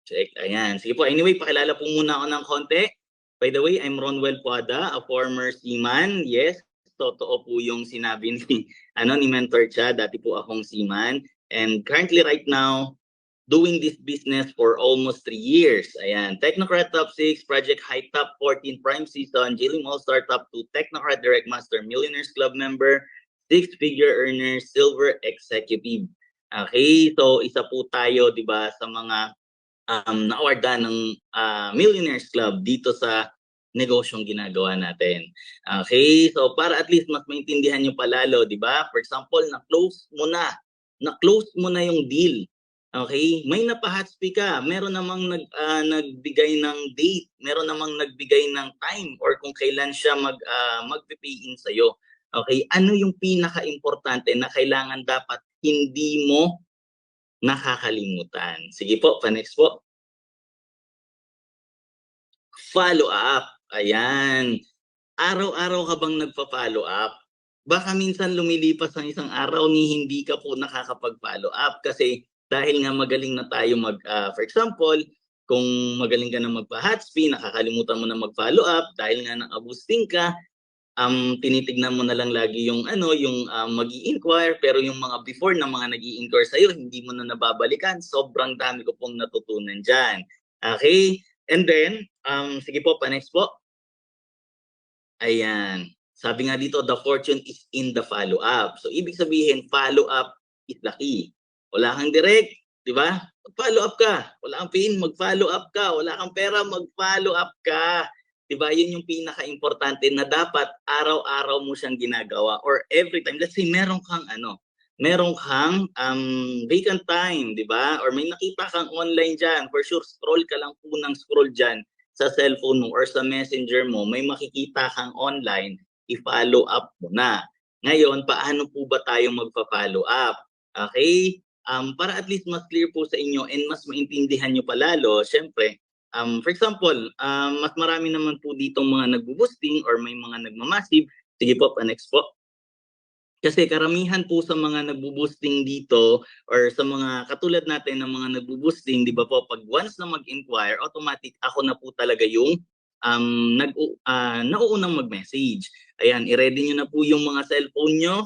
Check, ayan. Sige po, anyway, pakilala po muna ako ng konti. By the way, I'm Ronwell Puada, a former seaman. Yes, totoo po yung sinabi ni Mentor Cha. Dati po akong seaman. And currently right now, doing this business for almost 3 years. Ayan, Technocrat Top 6, Project High Top 14, Prime Season, JLIM All-Star Top 2, Technocrat Direct Master, Millionaires Club member, 6-figure earner, silver executive. Okay, so isa po tayo, 'di ba, sa mga na-awardan ng Millionaires Club dito sa negosyong ginagawa natin. Okay, so para at least mas maintindihan niyo palalo, 'di ba? For example, na-close mo na yung deal. Okay, may napahatspi ka, meron namang nagbigay ng date, meron namang nagbigay ng time or kung kailan siya magpe-pay in sa iyo. Okay, ano yung pinaka-importante na kailangan dapat hindi mo nakakalimutan? Sige po, pa-next po. Follow up. Ayan. Araw-araw ka bang nagpa-follow up? Baka minsan lumilipas ang isang araw ni hindi ka po nakakapag-follow up kasi dahil nga magaling na tayo for example, kung magaling ka na magpa-hatspi, nakakalimutan mo na mag-follow up dahil nga nang-abusting ka, tinitignan mo na lang lagi yung magi-inquire, pero yung mga before na mga nag-i-inquire sa'yo, hindi mo na nababalikan. Sobrang dami ko pong natutunan dyan. Okay? And then, sige po, pa-next po. Ayan. Sabi nga dito, the fortune is in the follow-up. So, ibig sabihin, follow-up is the key. Wala kang direct, di ba? Mag-follow up ka. Wala kang pin, mag-follow up ka. Wala kang pera, mag-follow up ka. Diba? Yun yung pinaka-importante na dapat araw-araw mo siyang ginagawa or every time. Let's say meron kang meron kang vacant time, di ba? Or may nakita kang online dyan, for sure, scroll ka lang po ng scroll dyan sa cellphone mo or sa messenger mo, may makikita kang online, i-follow up mo na. Ngayon, paano po ba tayo magpa-follow up? Okay? Para at least mas clear po sa inyo and mas maintindihan nyo palalo, syempre, for example, mas marami naman po dito mga nagbo-boosting or may mga nagmamassive. Sige po, next po. Kasi karamihan po sa mga nagbo-boosting dito or sa mga katulad natin ng mga nagbo-boosting, di ba po, pag once na mag-inquire, automatic ako na po talaga yung nauunang mag-message. Ayan, i-ready nyo na po yung mga cellphone nyo.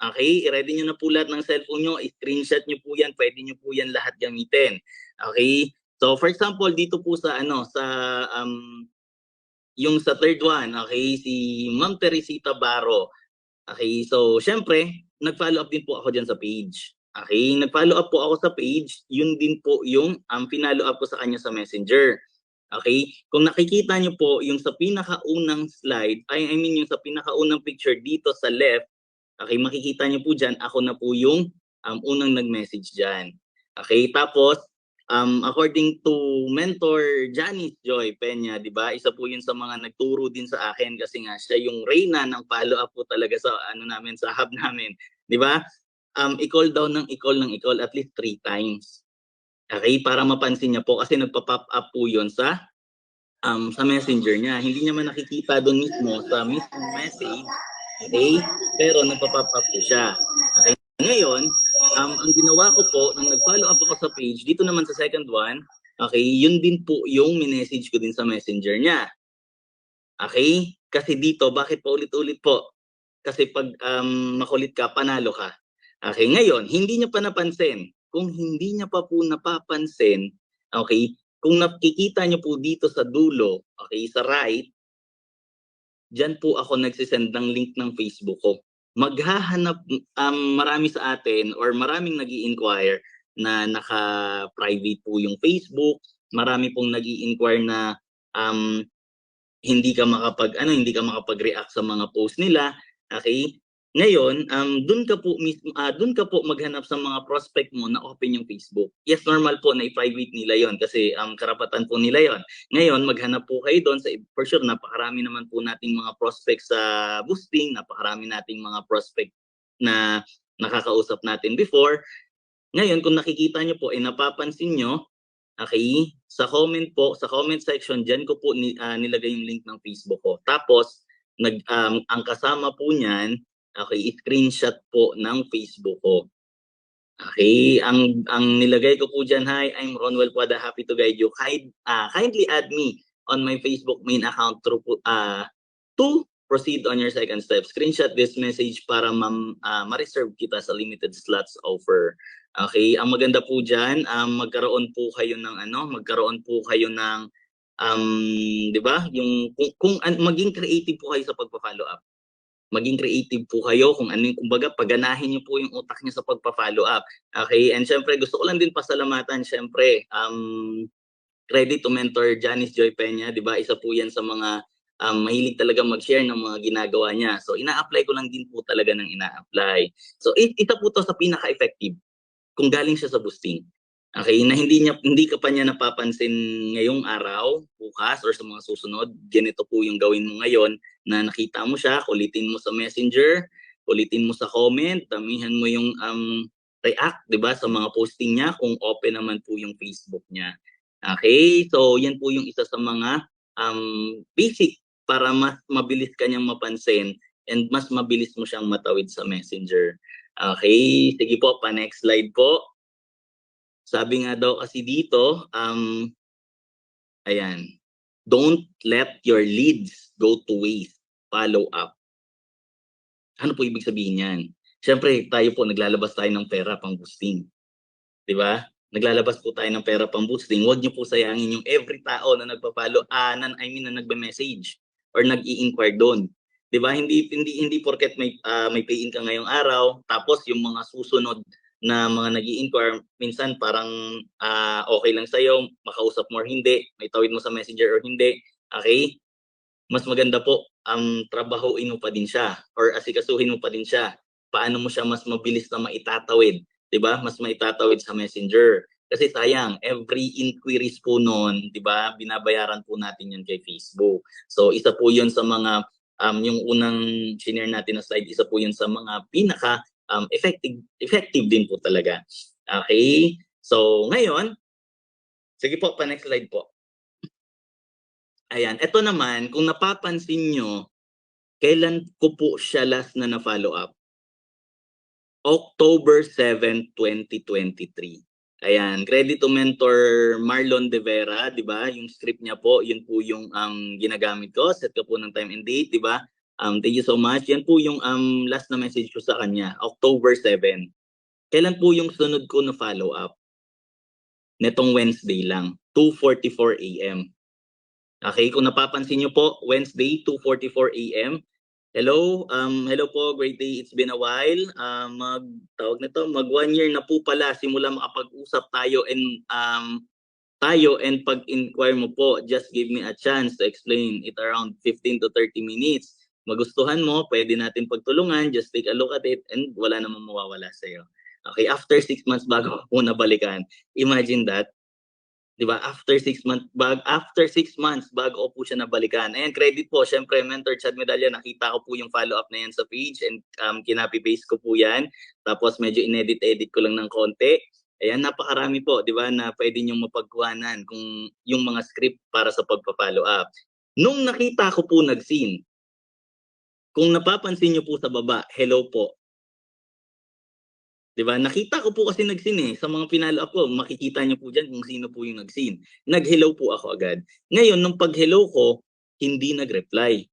Okay, i-ready nyo na po lahat ng cellphone nyo, i-screenshot nyo po yan, pwede nyo po yan lahat gamitin. Okay, so for example, dito po sa yung sa third one, okay, si Ma'am Teresita Baro. Okay, so syempre, nag-follow up din po ako dyan sa page. Okay, nag-follow up po ako sa page, yun din po yung pinollow up ko sa kanya sa Messenger. Okay, kung nakikita nyo po yung sa pinakaunang slide, I mean yung sa pinakaunang picture dito sa left, okay, makikita nyo po dyan, ako na po yung unang nag-message dyan. Okay, tapos, according to mentor Janice Joy Peña, di ba? Isa po yun sa mga nagturo din sa akin kasi nga siya yung reyna ng follow-up po talaga sa namin, sa hub namin. Di ba? I-call daw ng i-call at least 3 times. Okay, para mapansin niya po kasi nagpa-pop up po yun sa messenger niya. Hindi niya man nakikita doon mismo sa mismo message. Okay? Pero nagpa-pop up po siya. Okay? Ngayon, ang ginawa ko po, nang nag-follow up ako sa page, dito naman sa second one, okay, yun din po yung minessage ko din sa messenger niya. Okay? Kasi dito, bakit pa ulit-ulit po? Kasi pag makulit ka, panalo ka. Okay, ngayon, hindi niya pa napansin. Kung hindi niya pa po napapansin, okay, kung nakikita niyo po dito sa dulo, okay, sa right, dyan po ako nagsisend ng link ng Facebook ko. Maghahanap, marami sa atin or maraming nag-i-inquire na naka-private po yung Facebook. Marami pong nag-i-inquire na hindi ka makapag-react sa mga post nila. Okay? Ngayon, doon ka po maghanap sa mga prospect mo na open yung Facebook. Yes, normal po na i-private nila 'yon kasi karapatan po nila 'yon. Ngayon, maghanap po kayo doon for sure napakarami naman po nating mga prospect sa boosting, napakarami nating mga prospect na nakakausap natin before. Ngayon, kung nakikita niyo po napapansin niyo, okay, sa comment section diyan ko po nilagay yung link ng Facebook ko. Tapos ang kasama po niyan, okay, screenshot po ng Facebook ko. Okay, ang nilagay ko po diyan, hi, I'm Ronwell Puada, happy to guide you. Kindly add me on my Facebook main account to proceed on your second step. Screenshot this message para ma-reserve kita sa limited slots offer. Okay, ang maganda po diyan, magkaroon po kayo ng 'di ba? Yung kung maging creative po kayo sa pagpa-follow up. Maging creative po kayo kung ano yung kumbaga paganahin niyo po yung utak niyo sa pagpa-follow up. Okay? And syempre gusto ko lang din pasalamatan syempre credit to mentor Janice Joy Peña, 'di ba? Isa po 'yan sa mga mahilig talaga mag-share ng mga ginagawa niya. So ina-apply ko lang din po talaga ng ina-apply. So isa po to sa pinaka-effective kung galing siya sa boosting. Okay, na hindi ka pa niya napapansin ngayong araw, bukas or sa mga susunod, ganito po yung gawin mo ngayon na nakita mo siya, kulitin mo sa Messenger, kulitin mo sa comment, damihan mo yung react, 'di ba, sa mga posting niya kung open naman po yung Facebook niya. Okay? So, yan po yung isa sa mga basic para mas mabilis kanyang mapansin and mas mabilis mo siyang matawid sa Messenger. Okay, sige po, pa-next slide po. Sabi nga daw kasi dito, ayan, don't let your leads go to waste. Follow up. Ano po ibig sabihin yan? Siyempre, tayo po, naglalabas tayo ng pera pang boosting. Di ba? Naglalabas po tayo ng pera pang boosting. Huwag niyo po sayangin yung every tao na nagpa-follow, na nagbe-message or nag-i-inquire doon. Di ba? Hindi porket may pay-in ka ngayong araw, tapos yung mga susunod na mga nag-i-inquire, minsan parang okay lang sa'yo, makausap mo or hindi, may tawid mo sa Messenger or hindi, okay? Mas maganda po, trabahuin mo pa din siya or asikasuhin mo pa din siya. paano mo siya mas mabilis na maitatawid, 'di ba? Mas maitatawid sa Messenger. Kasi sayang, every inquiries po noon, 'di ba? Binabayaran po natin 'yan kay Facebook. So isa po 'yun sa mga yung unang shinare natin na slide, isa po 'yun sa mga pinaka effective din po talaga. Okay? So ngayon, sige po, pa next slide po. Ayan, ito naman, kung napapansin nyo, kailan ko po siya last na na-follow up? October 7, 2023. Ayan, credit to Mentor Marlon De Vera, di ba? Yung script niya po, yun po yung ginagamit ko. Set ko po ng time and date, di ba? Thank you so much. Yan po yung last na message ko sa kanya, October 7. Kailan po yung sunod ko na follow up? Netong Wednesday lang, 2:44 AM. Okay, kung napapansin niyo po, Wednesday, 2:44 AM. Hello, hello po, great day. It's been a while. Mag 1 year na po pala simula makapag-usap tayo and pag-inquire mo po, just give me a chance to explain it around 15 to 30 minutes. Magustuhan mo, pwede natin pagtulungan, just take a look at it and wala namang mawawala sa'yo. Okay, after 6 months bago ako nabalikan. Imagine that. Diba? After 6 months bago ko po siya nabalikan. Ayan, credit po. Syempre, Mentor Chad Medalla, nakita ko po yung follow-up na yan sa page and kinapi-paste ko po yan. Tapos medyo inedit-edit ko lang ng konti. Ayan, napakarami po, di ba, na pwede niyong mapagkuhanan kung yung mga script para sa pagpa-follow up. Nung nakita ko po nag-scene, kung napapansin niyo po sa baba, hello po. Diba? Nakita ko po kasi nag-scene sa mga pinalo up ko, makikita niyo po diyan kung sino po yung nag-scene. Nag-hello po ako agad. Ngayon, nung pag-hello ko, hindi nag-reply.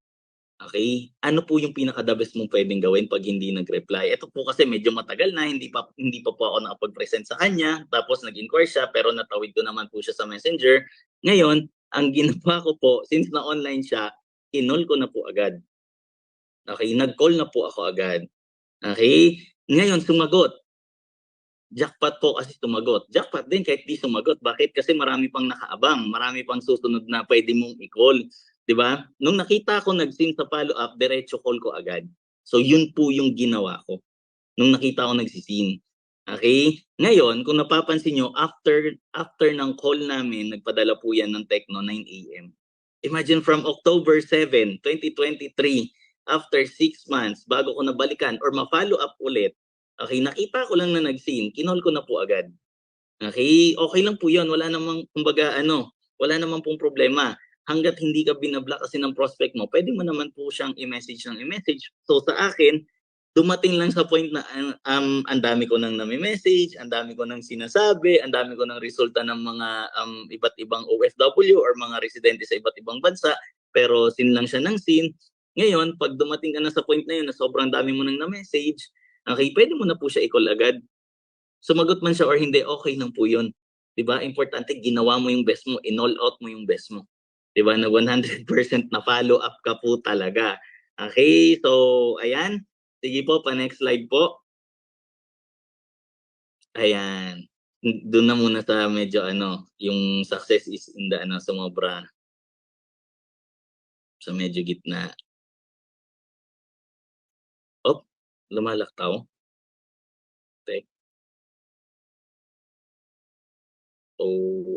Okay? Ano po yung pinaka-the best mong pwedeng gawin pag hindi nag-reply? Ito po kasi medyo matagal na, hindi pa po ako nakapag-present sa kanya. Tapos nag-inquire siya, pero natawid ko naman po siya sa Messenger. Ngayon, ang ginawa ko po, since na online siya, kinol ko na po agad. Okay? Nag-call na po ako agad. Okay? Ngayon, sumagot. Jackpot po kasi sumagot. Jackpot din kahit di sumagot. Bakit? Kasi marami pang nakaabang. Marami pang susunod na pwede mong i-call. Diba? Nung nakita ko nag-scene sa follow-up, diretso call ko agad. So yun po yung ginawa ko. Nung nakita ko nag-scene. Okay? Ngayon, kung napapansin nyo, after ng call namin, nagpadala po yan ng Tecno 9 AM. Imagine from October 7, 2023, after 6 months, bago ko nabalikan or ma-follow up ulit, okay, nakita ko lang na nag-scene, kinol ko na po agad. Okay, okay lang po 'yon, wala namang kumbaga wala namang pong problema. Hangga't hindi ka binablock kasi ng prospect mo, pwede mo naman po siyang i-message ng i-message. So sa akin, dumating lang sa point na ang dami ko nang nami-message, ang dami ko nang sinasabi, ang dami ko nang resulta ng mga iba't ibang OFW or mga residente sa iba't ibang bansa, pero sin lang siya ng scene. Ngayon, pag dumating ka na sa point na 'yon na sobrang dami mo nang na-message, okay, pwede mo na po siya i-call agad. Sumagot man siya or hindi, okay lang po yun. Diba? Importante, ginawa mo yung best mo, in-all out mo yung best mo. Diba? Na 100% na follow up ka po talaga. Okay, so ayan. Sige po, pa next slide po. Ayan. Doon na muna sa medyo yung success is in the sumobra. Sa medyo gitna. Lumalaktaw.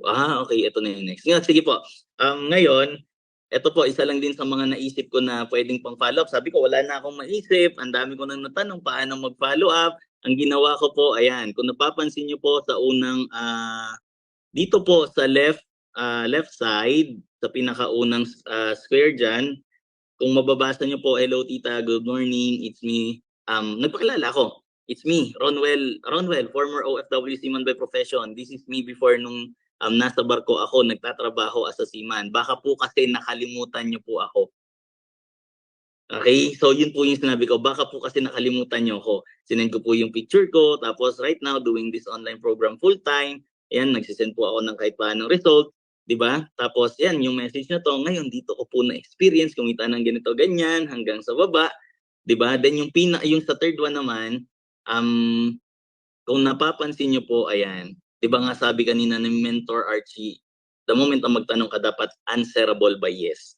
Okay, ito na yung next. Sige po. Ngayon, ito po, isa lang din sa mga naisip ko na pwedeng pang follow up. Sabi ko, wala na akong maisip. Ang dami ko nang natanong paano mag-follow up. Ang ginawa ko po, ayan, kung napapansin niyo po sa unang, dito po sa left side, sa pinakaunang square dyan, kung mababasa niyo po, hello tita, good morning, it's me. Nagpakilala ako. It's me, Ronwell, former OFW seaman by profession. This is me before nung nasa barko ako, nagtatrabaho as a seaman. Baka po kasi nakalimutan niyo po ako. Okay, so yun po yung sinabi ko, baka po kasi nakalimutan niyo ako. Sinend ko po yung picture ko, tapos right now doing this online program full time. Ayan, nagsisend po ako ng kahit paanong result. Diba? Tapos yan, yung message na to, ngayon dito ko po na-experience, kumita ng ganito, ganyan, hanggang sa baba. Diba? Then yung sa third one naman, kung napapansin nyo po, ayan, diba nga sabi kanina ng Mentor Archie, the moment na magtanong ka, dapat answerable by yes.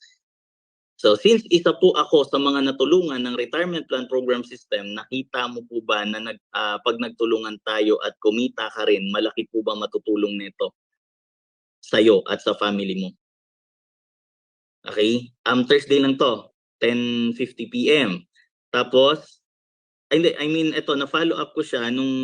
So since isa po ako sa mga natulungan ng retirement plan program system, nakita mo po ba na pag nagtulungan tayo at kumita ka rin, malaki po ba matutulong nito sa'yo at sa family mo? Okay? Thursday lang to, 10:50 PM. Tapos, ito, na-follow up ko siya nung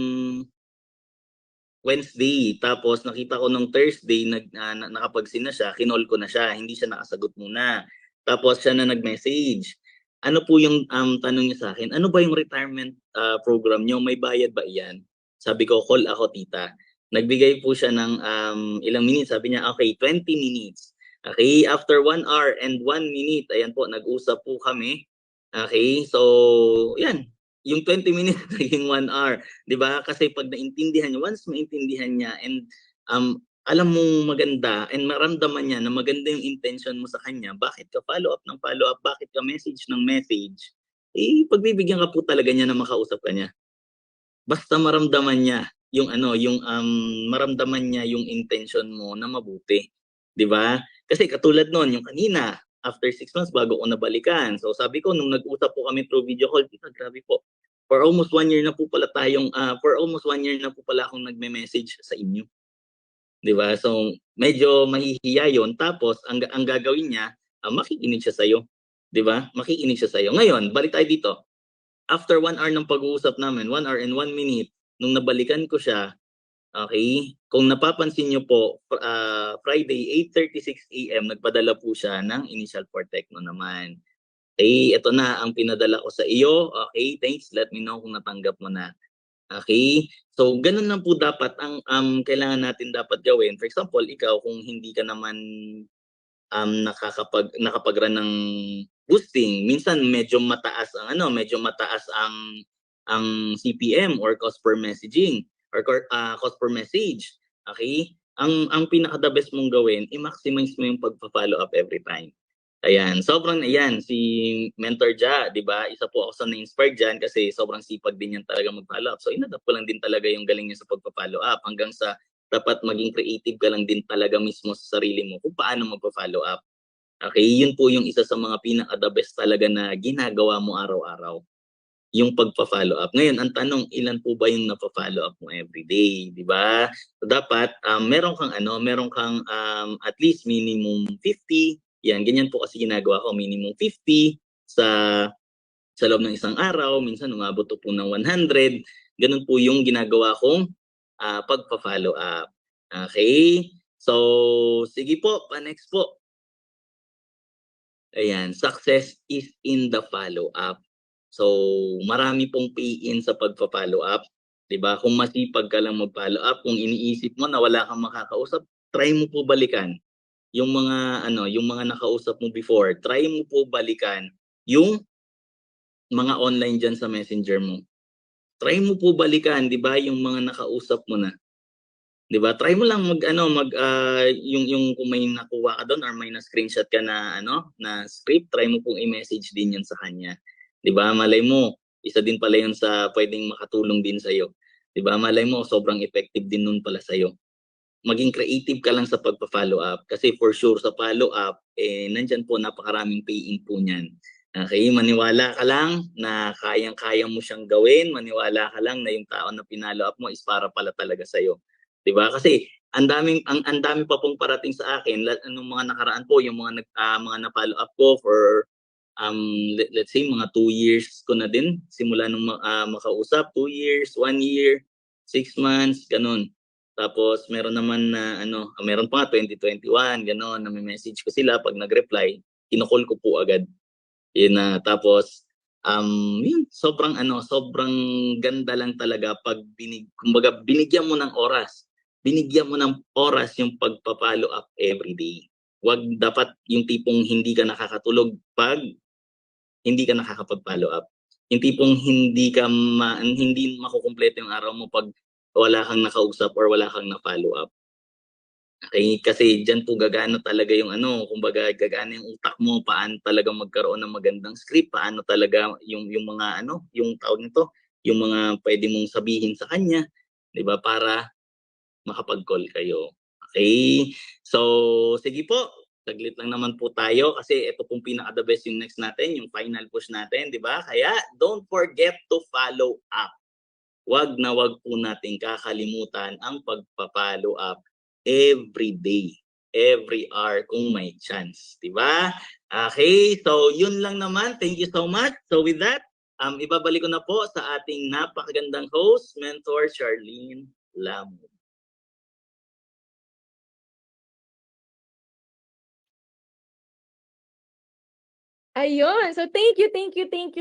Wednesday. Tapos nakita ko nung Thursday, nakapag-send na siya, kinol ko na siya, hindi siya nakasagot muna. Tapos siya na nag-message. Ano po yung tanong niya sa akin? Ano ba yung retirement program niyo? May bayad ba iyan? Sabi ko, call ako tita. Nagbigay po siya ng ilang minutes. Sabi niya, okay, 20 minutes. Okay, after 1 hour and 1 minute, ayan po, nag-usap po kami. Okay, so yan, yung 20 minutes naging 1 hour, 'di ba? Kasi pag naintindihan niya, once maintindihan niya and alam mong maganda and maramdaman niya na maganda yung intention mo sa kanya, bakit ka follow up ng follow up, bakit ka message ng message, pagbibigyan ka po talaga niya na makausap ka niya. Basta maramdaman niya yung maramdaman niya yung intention mo na mabuti, 'di ba? Kasi katulad noon, yung kanina, after 6 months bago ko nabalikan. So sabi ko nung nag-usap po kami through video call, grabe po. For almost 1 year na po pala akong nagme-message sa inyo. 'Di ba? So medyo mahihiya 'yon, tapos ang gagawin niya, makikinig siya sa iyo. 'Di ba? Makikinig siya sa iyo. Ngayon, balik tayo dito. After 1 hour ng pag-uusap namin, 1 hour and 1 minute, nung nabalikan ko siya, okay, kung napapansin niyo po, Friday 8:36 AM nagpadala po siya ng initial for Tecno naman. Okay, ito na ang pinadala ko sa iyo. Okay, thanks. Let me know kung natanggap mo na. Okay? So ganun lang po dapat ang kailangan natin dapat gawin. For example, ikaw kung hindi ka naman nakapag-run ng boosting, minsan medyo mataas ang CPM or cost per messaging or cost per message. Okay? Ang pinaka the best mong gawin, i-maximize mo yung pagpa-follow up every time. Ayan, si Mentor Ja, 'di ba? Isa po ako sa na-inspired diyan kasi sobrang sipag din yan talaga mag-follow up. So inadapt ko lang din talaga yung galing niya sa pagpa-follow up hanggang sa dapat maging creative ka lang din talaga mismo sa sarili mo kung paano magpa-follow up. Okay, yun po yung isa sa mga pinaka the best talaga na ginagawa mo araw-araw. Yung pagpa-follow up. Ngayon, ang tanong, ilan po ba yung napa-follow up mo everyday, 'di ba? So dapat meron kang at least minimum 50. Yan, ganyan po kasi ginagawa ko, minimum 50 sa loob ng isang araw, minsan umabot po ng 100. Ganun po yung ginagawa kong pagpa-follow up. Okay? So, sige po, next po. Ayan, success is in the follow up. So, marami pong pay-in sa pagpa-follow up, 'di ba? Kung masipag ka lang mag-follow up, kung iniisip mo na wala kang makakausap, try mo po balikan yung mga nakausap mo before. Try mo po balikan yung mga online diyan sa Messenger mo. Try mo po balikan, 'di ba, yung mga nakausap mo na. 'Di ba? Try mo lang yung kung may nakuha ka doon or may na-screenshot ka na na script, try mo pong i-message din 'yan sa kanya. 'Di ba? Malay mo, isa din pala 'yun sa pwedeng makatulong din sa iyo. 'Di ba? Malay mo sobrang effective din nun pala sa iyo. Maging creative ka lang sa pagpa-follow up kasi for sure sa follow up nandiyan po napakaraming pay-in po niyan. Okay, maniwala ka lang na kayang-kaya mo siyang gawin, maniwala ka lang na yung tao na pinalo up mo is para pala talaga sa iyo. 'Di ba? Kasi ang dami pa pong parating sa akin nung mga nakaraan po, yung mga na-follow up ko for let's say mga 2 years ko na din simula nung makausap, 2 years, 1 year, 6 months, ganun. Tapos meron naman na meron pa nga 2021, gano'n, nami-message ko sila pag nag-reply, kino-call ko po agad. Yun na, tapos yun, sobrang ganda lang talaga pag kumbaga binigyan mo ng oras. Binigyan mo ng oras yung pagpa-follow up every day. Wag dapat yung tipong hindi ka nakakatulog pag hindi ka nakakapag-follow up. Yung tipong hindi makukumpleto yung araw mo pag wala kang nakausap or wala kang na-follow up. Okay, kasi diyan po gagana talaga yung kumbaga gagana yung utak mo, paano talaga magkaroon ng magandang script, paano talaga yung mga yung tawag nito, yung mga pwede mong sabihin sa kanya, 'di ba, para makapag-call kayo. Okay? So, sige po, Saglit lang naman po tayo kasi ito pong pinaka-the best yung next natin, yung final push natin, di ba? Kaya don't forget to follow up. Wag na wag po natin kakalimutan ang pagpa-follow up every day, every hour kung may chance, di ba? Okay, so yun lang naman. Thank you so much. So with that, ibabalik ko na po sa ating napakagandang host, Mentor Charlene Lam. Ayun. So thank you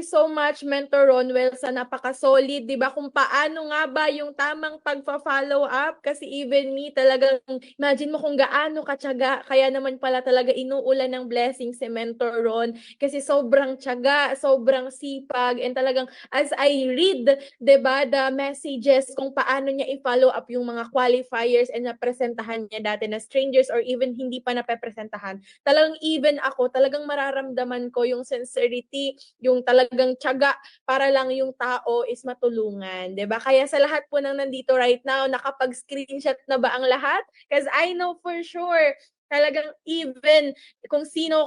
so much, Mentor Ronwell, sa napaka-solid, 'di ba? Kung paano nga ba yung tamang pagfa-follow up, kasi even me talagang imagine mo kung gaano katiyaga, kaya naman pala talaga inuulan ng blessings si Mentor Ron kasi sobrang tiyaga, sobrang sipag, and talagang as I read, 'di ba, the messages kung paano niya i-follow up yung mga qualifiers and napresentahan niya dati na strangers or even hindi pa napepresentahan. Talagang even ako, talagang mararamdaman ko yung sincerity, yung talagang tiyaga para lang yung tao is matulungan, 'di ba? Kaya sa lahat po ng nandito right now, nakapag-screenshot na ba ang lahat? Because I know for sure talagang even kung sino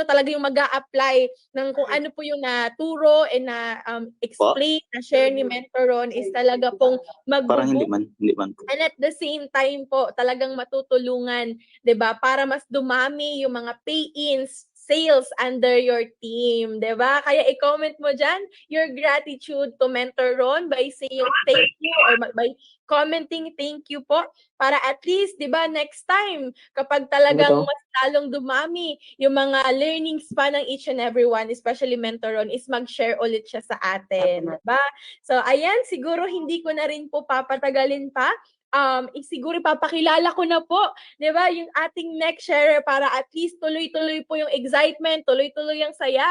talaga yung mag-a-apply ng kung ano po yung naturo and na explain, na share ni Mentor Ron is talaga pong Parang magbubuo. hindi man po. And at the same time po, talagang matutulungan, 'di ba? Para mas dumami yung mga pay-ins, sales under your team, 'di ba? Kaya i-comment mo diyan your gratitude to Mentor Ron by saying thank you or by commenting thank you po para at least, 'di ba, next time kapag talagang mas lalong dumami yung mga learnings pa ng each and everyone, especially Mentor Ron, is mag-share ulit siya sa atin, 'di ba? So ayan, siguro hindi ko na rin po papatagalin pa. Siguro papakilala ko na po, 'di ba, yung ating next sharer para at least tuloy-tuloy po yung excitement, tuloy-tuloy ang saya,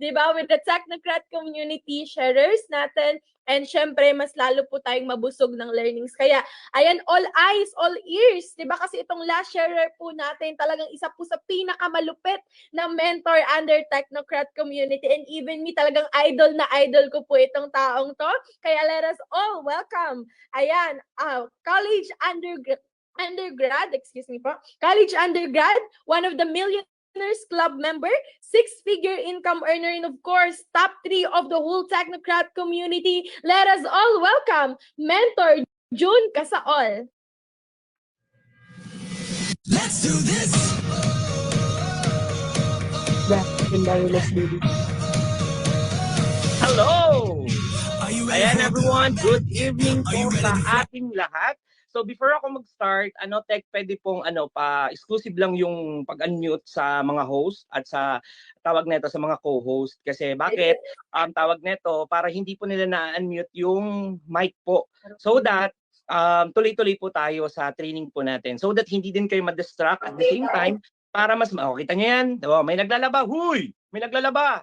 'di ba, with the Technocrat community sharers natin. And syempre, mas lalo po tayong mabusog ng learnings. Kaya, ayan, all eyes, all ears, 'di ba? Kasi itong last sharer po natin, talagang isa po sa pinakamalupit na mentor under Technocrat community. And even me, talagang idol na idol ko po itong taong to. Kaya let us all welcome, ayan, college undergrad, excuse me po, college undergrad, one of the Millionaires Club member, 6-figure income earner, and of course, top 3 of the whole Technocrat community. Let us all welcome Mentor June Casaol. Let's do this. Hello! Are you ready Ayan for everyone, good evening Are you po ready sa to fly? ating lahat. So before ako mag-start, Tech, pwede pong exclusive lang yung pag-unmute sa mga host at sa tawag nito sa mga co-host. Kasi bakit? Tawag nito para hindi po nila na-unmute yung mic po. So that tuloy-tuloy po tayo sa training po natin. So that hindi din kayo ma-distract at the same time para mas kita niyo yan? Diba? May naglalaba. Huy! May naglalaba.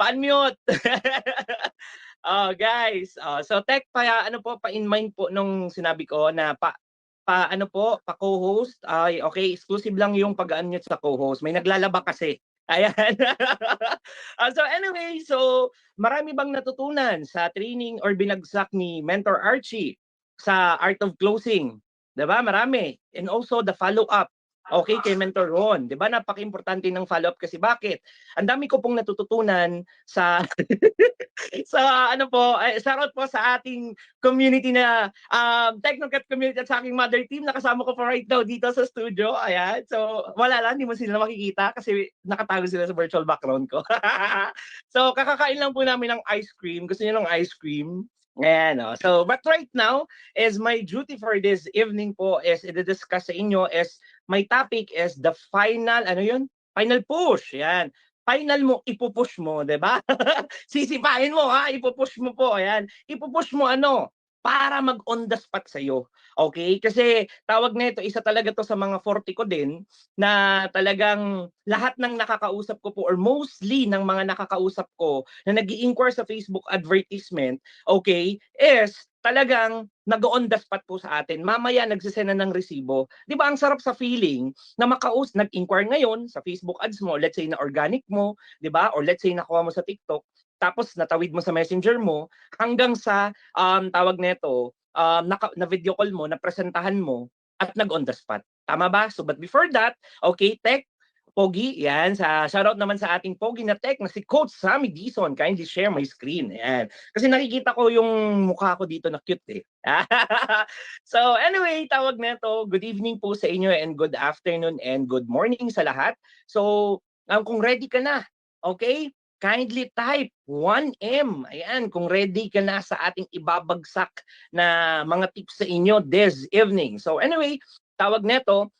Pa-unmute. Guys, so Tech pa-in mind po nung sinabi ko na pa-co-host. Okay, exclusive lang yung pag-unmute sa co-host. May naglalaba kasi. Ayan. So anyway, so marami bang natutunan sa training or binagsak ni Mentor Archie sa Art of Closing? 'Di ba? Marami. And also the follow-up. Okay, kay Mentor Ron. 'Di ba? Napaka-importante ng follow-up kasi bakit? Ang dami ko pong natututunan sa shoutout po sa ating community na Technocrat community at sa aking mother team. Nakasama ko pa right now dito sa studio. Ayan. So, wala lang. Hindi mo sila makikita kasi nakatago sila sa virtual background ko. So, kakakain lang po namin ng ice cream. Gusto niyo ng ice cream? Ayan. So, but right now, is my duty for this evening po is i-discuss sa inyo is my topic is the final, final push. Yan. Final mo, ipupush mo, 'di ba? Sisipain mo ha, ipupush mo po, ayan. Ipupush mo para mag-on the spot sa'yo. Okay? Kasi tawag nito, isa talaga to sa mga forte ko din na talagang lahat ng nakakausap ko po or mostly ng mga nakakausap ko na nag-i-inquire sa Facebook advertisement, okay, is talagang nag-on the spot po sa atin. Mamaya nagsisena ng resibo. 'Di ba ang sarap sa feeling na nag-inquire ngayon sa Facebook ads mo, let's say na organic mo, 'di ba? Or let's say nakuha mo sa TikTok, tapos natawid mo sa Messenger mo hanggang sa tawag nito, na video call mo, na presentahan mo at nag-on the spot. Tama ba? So but before that, okay, Tech, Pogi, yan, shoutout naman sa ating Pogi na Tech na si Coach Sammy Dizon. Kindly share my screen. Ayan. Kasi nakikita ko yung mukha ko dito na cute eh. So anyway, tawag nito, good evening po sa inyo and good afternoon and good morning sa lahat. So kung ready ka na, okay? Kindly type 1M. Ayan, kung ready ka na sa ating ibabagsak na mga tips sa inyo this evening. So anyway, tawag nito,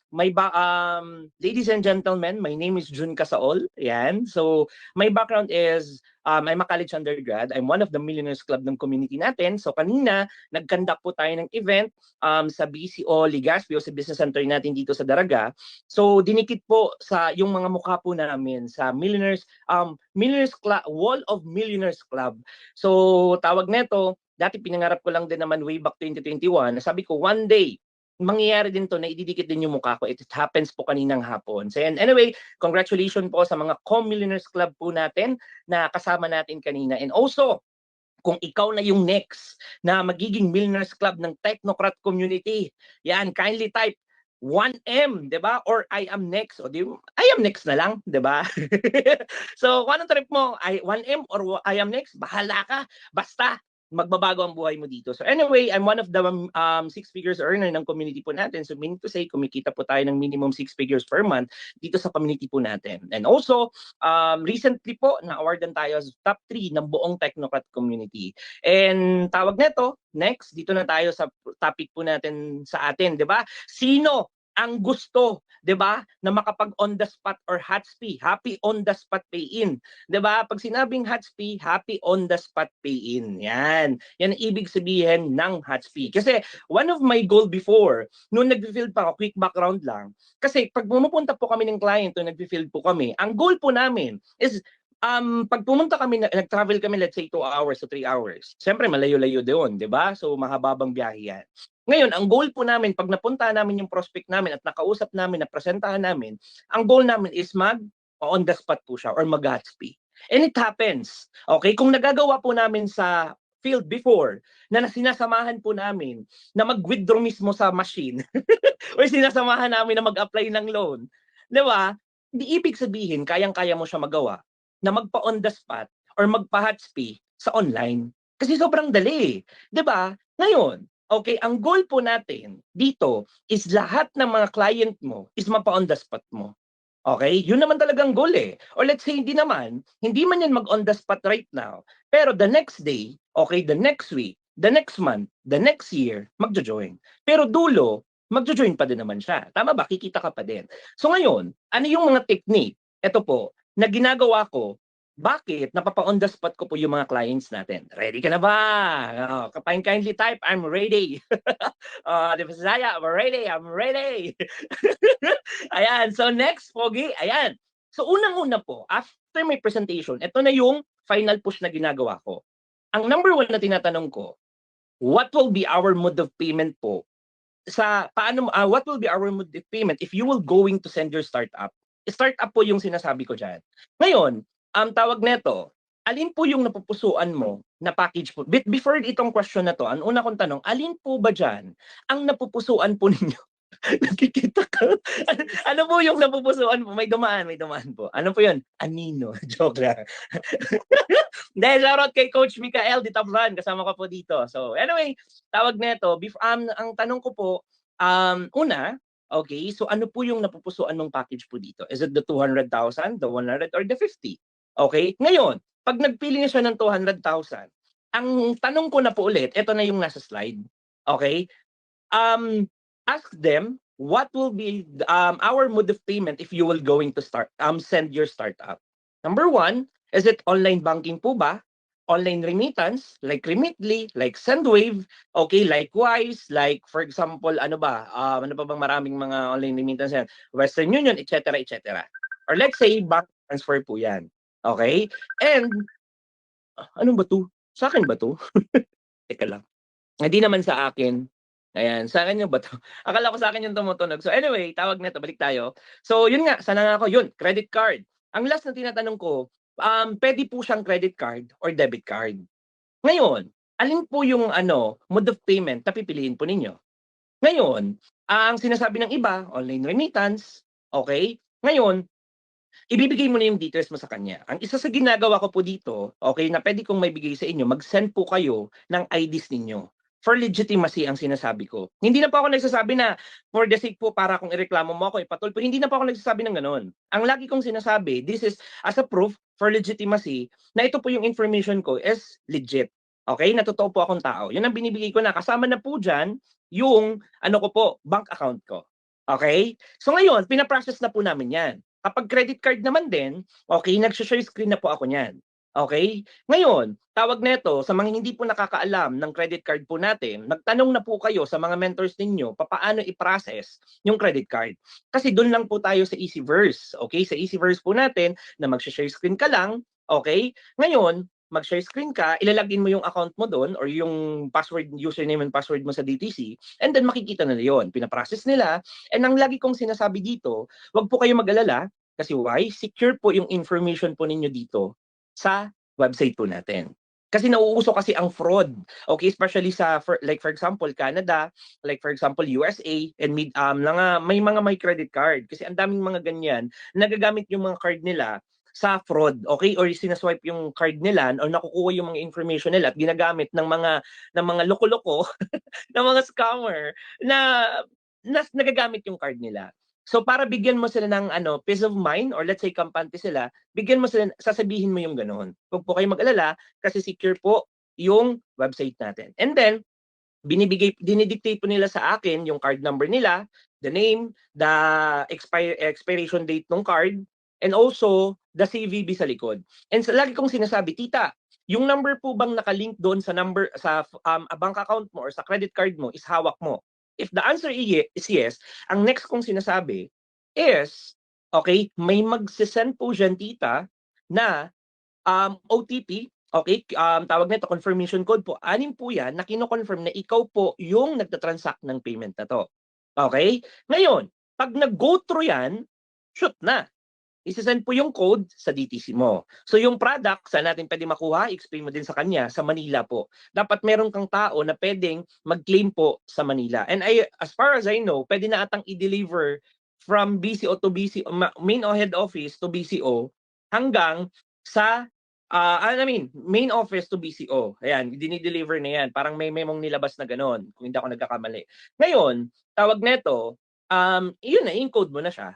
ladies and gentlemen, my name is Jun Casaol. Ayan. So my background is I'm a college undergrad. I'm one of the Millionaires Club ng community natin. So kanina, nag-conduct po tayo ng event sa BCO Legazpi o sa business center natin dito sa Daraga. So dinikit po sa yung mga mukha po namin sa Millionaires Club, Wall of Millionaires Club. So tawag nito, dati pinangarap ko lang din naman way back 2021. Sabi ko one day mangyayari din to na ididikit din yung mukha ko. It happens po kaninang hapon. So and anyway, congratulations po sa mga Co-Millionaires Club po natin na kasama natin kanina. And also, kung ikaw na yung next na magiging Millionaires Club ng Technocrat community, yan, kindly type 1M, 'di ba? Or I am next. O di I am next na lang, 'di ba? So, kung anong trip mo, 1M or I am next, bahala ka. Basta magbabago ang buhay mo dito. So anyway, I'm one of the 6 figures earner ng community po natin. So meaning to say, kumikita po tayo ng minimum 6 figures per month dito sa community po natin. And also, recently po, na-awardan tayo as top 3 ng buong Technocrat community. And tawag nito, next, dito na tayo sa topic po natin sa atin, di ba? Sino ang gusto, 'di ba, na makapag on the spot or HATSP, happy on the spot pay in, 'di ba? Pag sinabing HATSP, happy on the spot pay in. Yan. Yan ang ibig sabihin ng HATSP. Kasi one of my goal before, nung nag-field pa ako, quick background lang. Kasi pag pumupunta po kami ng client o nag-field po kami, ang goal po namin is pag pumunta kami, nag-travel kami, let's say 2 hours to 3 hours. Siyempre, malayo-layo doon, 'di ba? So mahababang biyahe yan. Ngayon, ang goal po namin, pag napunta namin yung prospect namin at nakausap namin, napresentahan namin, ang goal namin is on the spot po siya or mag-HATSP. And it happens. Okay? Kung nagagawa po namin sa field before, na sinasamahan po namin na mag-withdraw mismo sa machine or sinasamahan namin na mag-apply ng loan, di ba? Di ibig sabihin, kayang-kaya mo siya magawa na magpa-on the spot or magpa-HATSP sa online. Kasi sobrang dali. Di ba? Ngayon, okay, ang goal po natin dito is lahat ng mga client mo is mapa-on the spot mo. Okay? Yun naman talagang goal eh. Or let's say hindi man yan mag-on the spot right now. Pero the next day, okay, the next week, the next month, the next year, magjo-join. Pero dulo, magjo-join pa din naman siya. Tama ba? Kikita ka pa din. So ngayon, ano yung mga technique? Ito po, na ginagawa ko. Bakit? Napapa-on the spot ko po yung mga clients natin. Ready ka na ba? Kindly type, I'm ready. I'm ready. Ayan. So next, Pogi. Ayan. So unang-una po, after my presentation, ito na yung final push na ginagawa ko. Ang number 1 na tinatanong ko, what will be our mode of payment po? What will be our mode of payment if you will going to send your startup? Startup po yung sinasabi ko dyan. Ngayon, tawag neto, alin po yung napupusuan mo na package po? Before itong question na to, ang una kong tanong, alin po ba dyan ang napupusuan po ninyo? Nakikita ka? Ano po yung napupusuan po? May dumaan po. Ano po yun? Anino. Joke lang. Dahil shoutout kay Coach Mikael di Tablan, kasama ko po dito. So anyway, tawag neto, ang tanong ko po, una, okay, so ano po yung napupusuan mong package po dito? Is it the 200,000, the 100, or the 50? Okay? Ngayon, pag nagpili na siya ng 200,000, ang tanong ko na po ulit, ito na yung nasa slide. Okay? Ask them, what will be our mode of payment if you will going to send your startup? Number 1, is it online banking po ba? Online remittance, like Remitly, like Sendwave, okay, likewise, like for example, ano pa bang maraming mga online remittance yan? Western Union, etc., etc. Or let's say, bank transfer po yan. Okay? And, ano ba to? Sa akin ba to? Teka lang. Hindi naman sa akin. Ayan, sa akin yung ba to? Akala ko sa akin yung tumutunog. So anyway, tawag na to, balik tayo. So yun nga, sana nga ako, yun, credit card. Ang last na tinatanong ko, pwede po siyang credit card or debit card. Ngayon, alin po yung mode of payment na pipiliin po ninyo? Ngayon, ang sinasabi ng iba, online remittance, okay? Ngayon, ibibigay mo na yung details mo sa kanya. Ang isa sa ginagawa ko po dito, okay, na pwede kong maibigay sa inyo, mag-send po kayo ng IDs ninyo. For legitimacy ang sinasabi ko. Hindi na po ako nagsasabi na for the sake po para kung ireklamo mo ako, ipatulpo. Hindi na po ako nagsasabi ng ganun. Ang lagi kong sinasabi, this is as a proof for legitimacy na ito po yung information ko is legit. Okay? Na totoo po akong tao. Yun ang binibigay ko na. Kasama na po dyan yung ano ko po, bank account ko. Okay? So ngayon, pinaprocess na po namin yan. Kapag credit card naman din, okay, nag-share screen na po ako niyan. Okay? Ngayon, tawag nito sa mga hindi po nakakaalam ng credit card po natin, magtanong na po kayo sa mga mentors ninyo paano i-process yung credit card. Kasi doon lang po tayo sa Easyverse. Okay? Sa Easyverse po natin na mag-share screen ka lang, okay? Ngayon, mag-share screen ka, ilalagin mo yung account mo doon or yung password, username and password mo sa DTC, and then makikita na yon. Pinaprocess nila. And ang lagi kong sinasabi dito, wag po kayo mag-alala kasi why? Secure po yung information po ninyo dito sa website po natin. Kasi nauuso kasi ang fraud. Okay, especially sa like for example Canada, like for example USA and may mga credit card kasi ang daming mga ganyan nagagamit yung mga card nila sa fraud, okay? Or sinaswipe yung card nila or nakukuha yung mga information nila at ginagamit ng mga loko-loko, ng mga scammer na nagagamit yung card nila. So para bigyan mo sila ng peace of mind or let's say kampante sila, bigyan mo sila, sasabihin mo yung ganoon. Huwag po kayo mag-alala kasi secure po yung website natin. And then dinidictate po nila sa akin yung card number nila, the name, the expiration date ng card, and also the CVV sa likod. And lagi kong sinasabi, tita, yung number po bang nakalink doon sa number sa bank account mo or sa credit card mo is hawak mo? If the answer is yes, ang next kong sinasabi is, okay, may magsisend po dyan, tita, na OTP, okay, tawag nito confirmation code po. 6 po yan na kino-confirm na ikaw po yung nagtatransact ng payment na to. Okay? Ngayon, pag nag-go through yan, shoot na. Isisend po yung code sa DTC mo. So yung product, saan natin pwede makuha? Explain mo din sa kanya, sa Manila po. Dapat meron kang tao na pwedeng mag-claim po sa Manila. And as far as I know, pwede na atang i-deliver from BCO to BCO, main head office to BCO, hanggang sa main office to BCO. Ayan, dinideliver na yan. Parang may memong nilabas na ganon, kung hindi ako nagkakamali. Ngayon, tawag neto, yun na, encode mo na siya.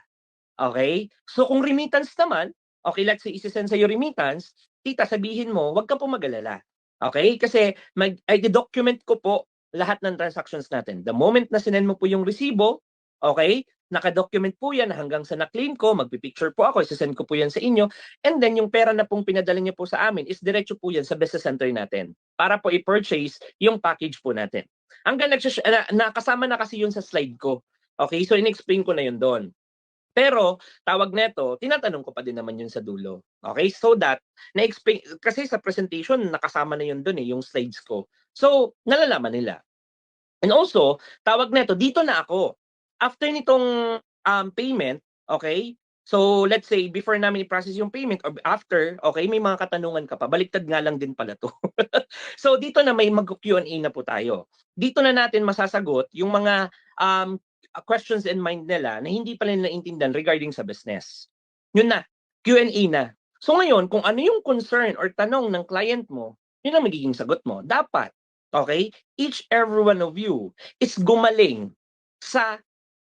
Okay? So kung remittance naman, okay, let's say isisend sa'yo remittance, tita, sabihin mo, wag ka po mag-alala. Okay? Kasi i-document ko po lahat ng transactions natin. The moment na sinend mo po yung resibo, okay, naka-document po yan hanggang sa na-claim ko, magpipicture po ako, isisend ko po yan sa inyo, and then yung pera na pong pinadala niyo po sa amin is diretso po yan sa business center natin para po i-purchase yung package po natin. Hanggang nakasama na kasi yun sa slide ko. Okay? So in-explain ko na yun doon. Pero tawag neto, tinatanong ko pa din naman yun sa dulo. Okay? So that na-explain kasi sa presentation nakasama na yun doon yung slides ko. So nalalaman nila. And also, tawag neto, dito na ako. After nitong payment, okay? So let's say before namin i-process yung payment or after, okay, may mga katanungan ka pa. Baliktad nga lang din pala to. So dito na may mag-Q&A na po tayo. Dito na natin masasagot yung mga questions in mind nila na hindi pa nila naintindihan regarding sa business. Yun na, Q&A na. So ngayon, kung ano yung concern or tanong ng client mo, yun ang magiging sagot mo. Dapat, okay, every one of you is gumaling sa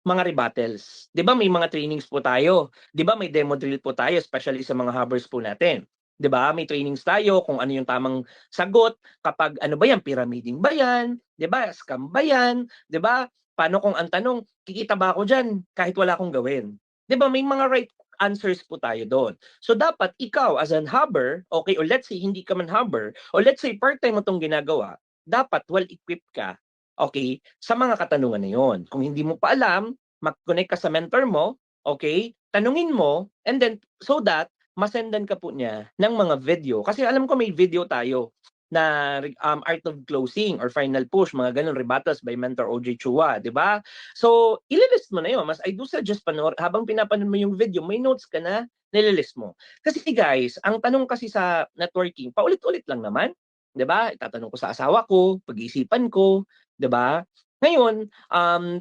mga rebuttals. 'Di ba may mga trainings po tayo? 'Di ba may demo drill po tayo, especially sa mga hubbers po natin? 'Di ba? May trainings tayo kung ano yung tamang sagot kapag ano ba yan, pyramiding ba yan? 'Di ba? Scam ba yan? 'Di ba? Paano kung ang tanong, kikita ba ako diyan kahit wala akong gawin? 'Di ba? May mga right answers po tayo doon. So dapat ikaw as an hubber, okay, or let's say hindi ka man hubber, or let's say part-time mo tong ginagawa, dapat well-equipped ka, okay, sa mga katanungan na yon. Kung hindi mo pa alam, mag-connect ka sa mentor mo, okay, tanungin mo, and then so that masendan ka po niya ng mga video. Kasi alam ko may video tayo na Art of Closing or Final Push, mga ganun, rebuttals by Mentor OJ Chua, di ba? So, ililist mo na yun. I do suggest habang pinapanood mo yung video, may notes ka na, nililist mo. Kasi guys, ang tanong kasi sa networking, paulit-ulit lang naman. 'Di ba? Itatanong ko sa asawa ko, pag-iisipan ko, 'di ba? Ngayon,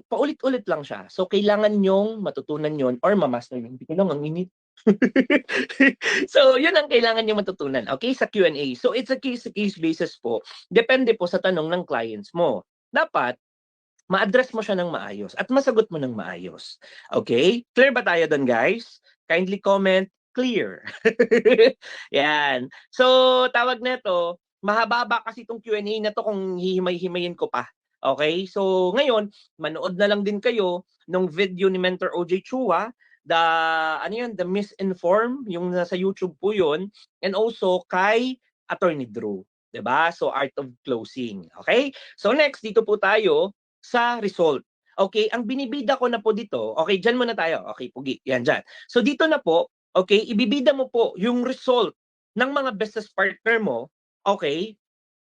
paulit-ulit lang siya. So, kailangan nyong matutunan yon or mamaster yun. Hindi ko lang, ang init. So, yun ang kailangan nyo matutunan, okay, sa Q&A. So, it's a case-to-case basis po. Depende po sa tanong ng clients mo. Dapat, ma-address mo siya ng maayos at masagot mo ng maayos. Okay? Clear ba tayo doon, guys? Kindly comment, clear. Yan. So, tawag nito, mahaba kasi itong Q&A na to kung hihimay-himayin ko pa. Okay? So, ngayon, manood na lang din kayo ng video ni Mentor OJ Chua, the Misinform, yung nasa YouTube po yun, and also kay Attorney Drew. 'Di ba? So, Art of Closing. Okay? So, next, dito po tayo sa result. Okay, ang binibida ko na po dito, okay, dyan muna tayo. Okay, pugi, yan dyan. So dito na po, okay, ibibida mo po yung result ng mga business partner mo, okay,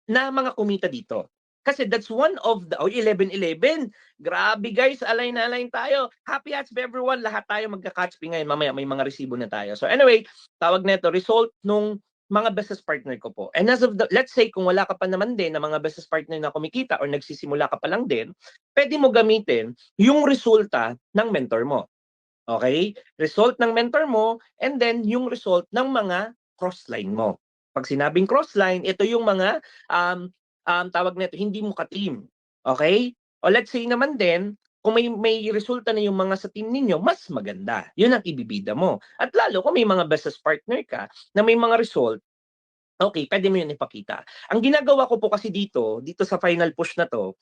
na mga kumita dito. Kasi that's one of the, 11-11. Grabe guys, align na align tayo. Happy hats for everyone. Lahat tayo magka-catch ngayon. Mamaya may mga resibo na tayo. So anyway, tawag nito result nung mga business partner ko po. And as of let's say kung wala ka pa naman din na mga business partner na kumikita or nagsisimula ka pa lang din, pwede mo gamitin yung resulta ng mentor mo. Okay? Result ng mentor mo and then yung result ng mga crossline mo. Pag sinabing crossline, ito yung mga tawag nito, hindi mo ka-team. Okay? O let's say naman din, kung may resulta na yung mga sa team ninyo, mas maganda. Yun ang ibibida mo. At lalo kung may mga business partner ka na may mga result, okay, pwede mo yun ipakita. Ang ginagawa ko po kasi dito sa final push na to,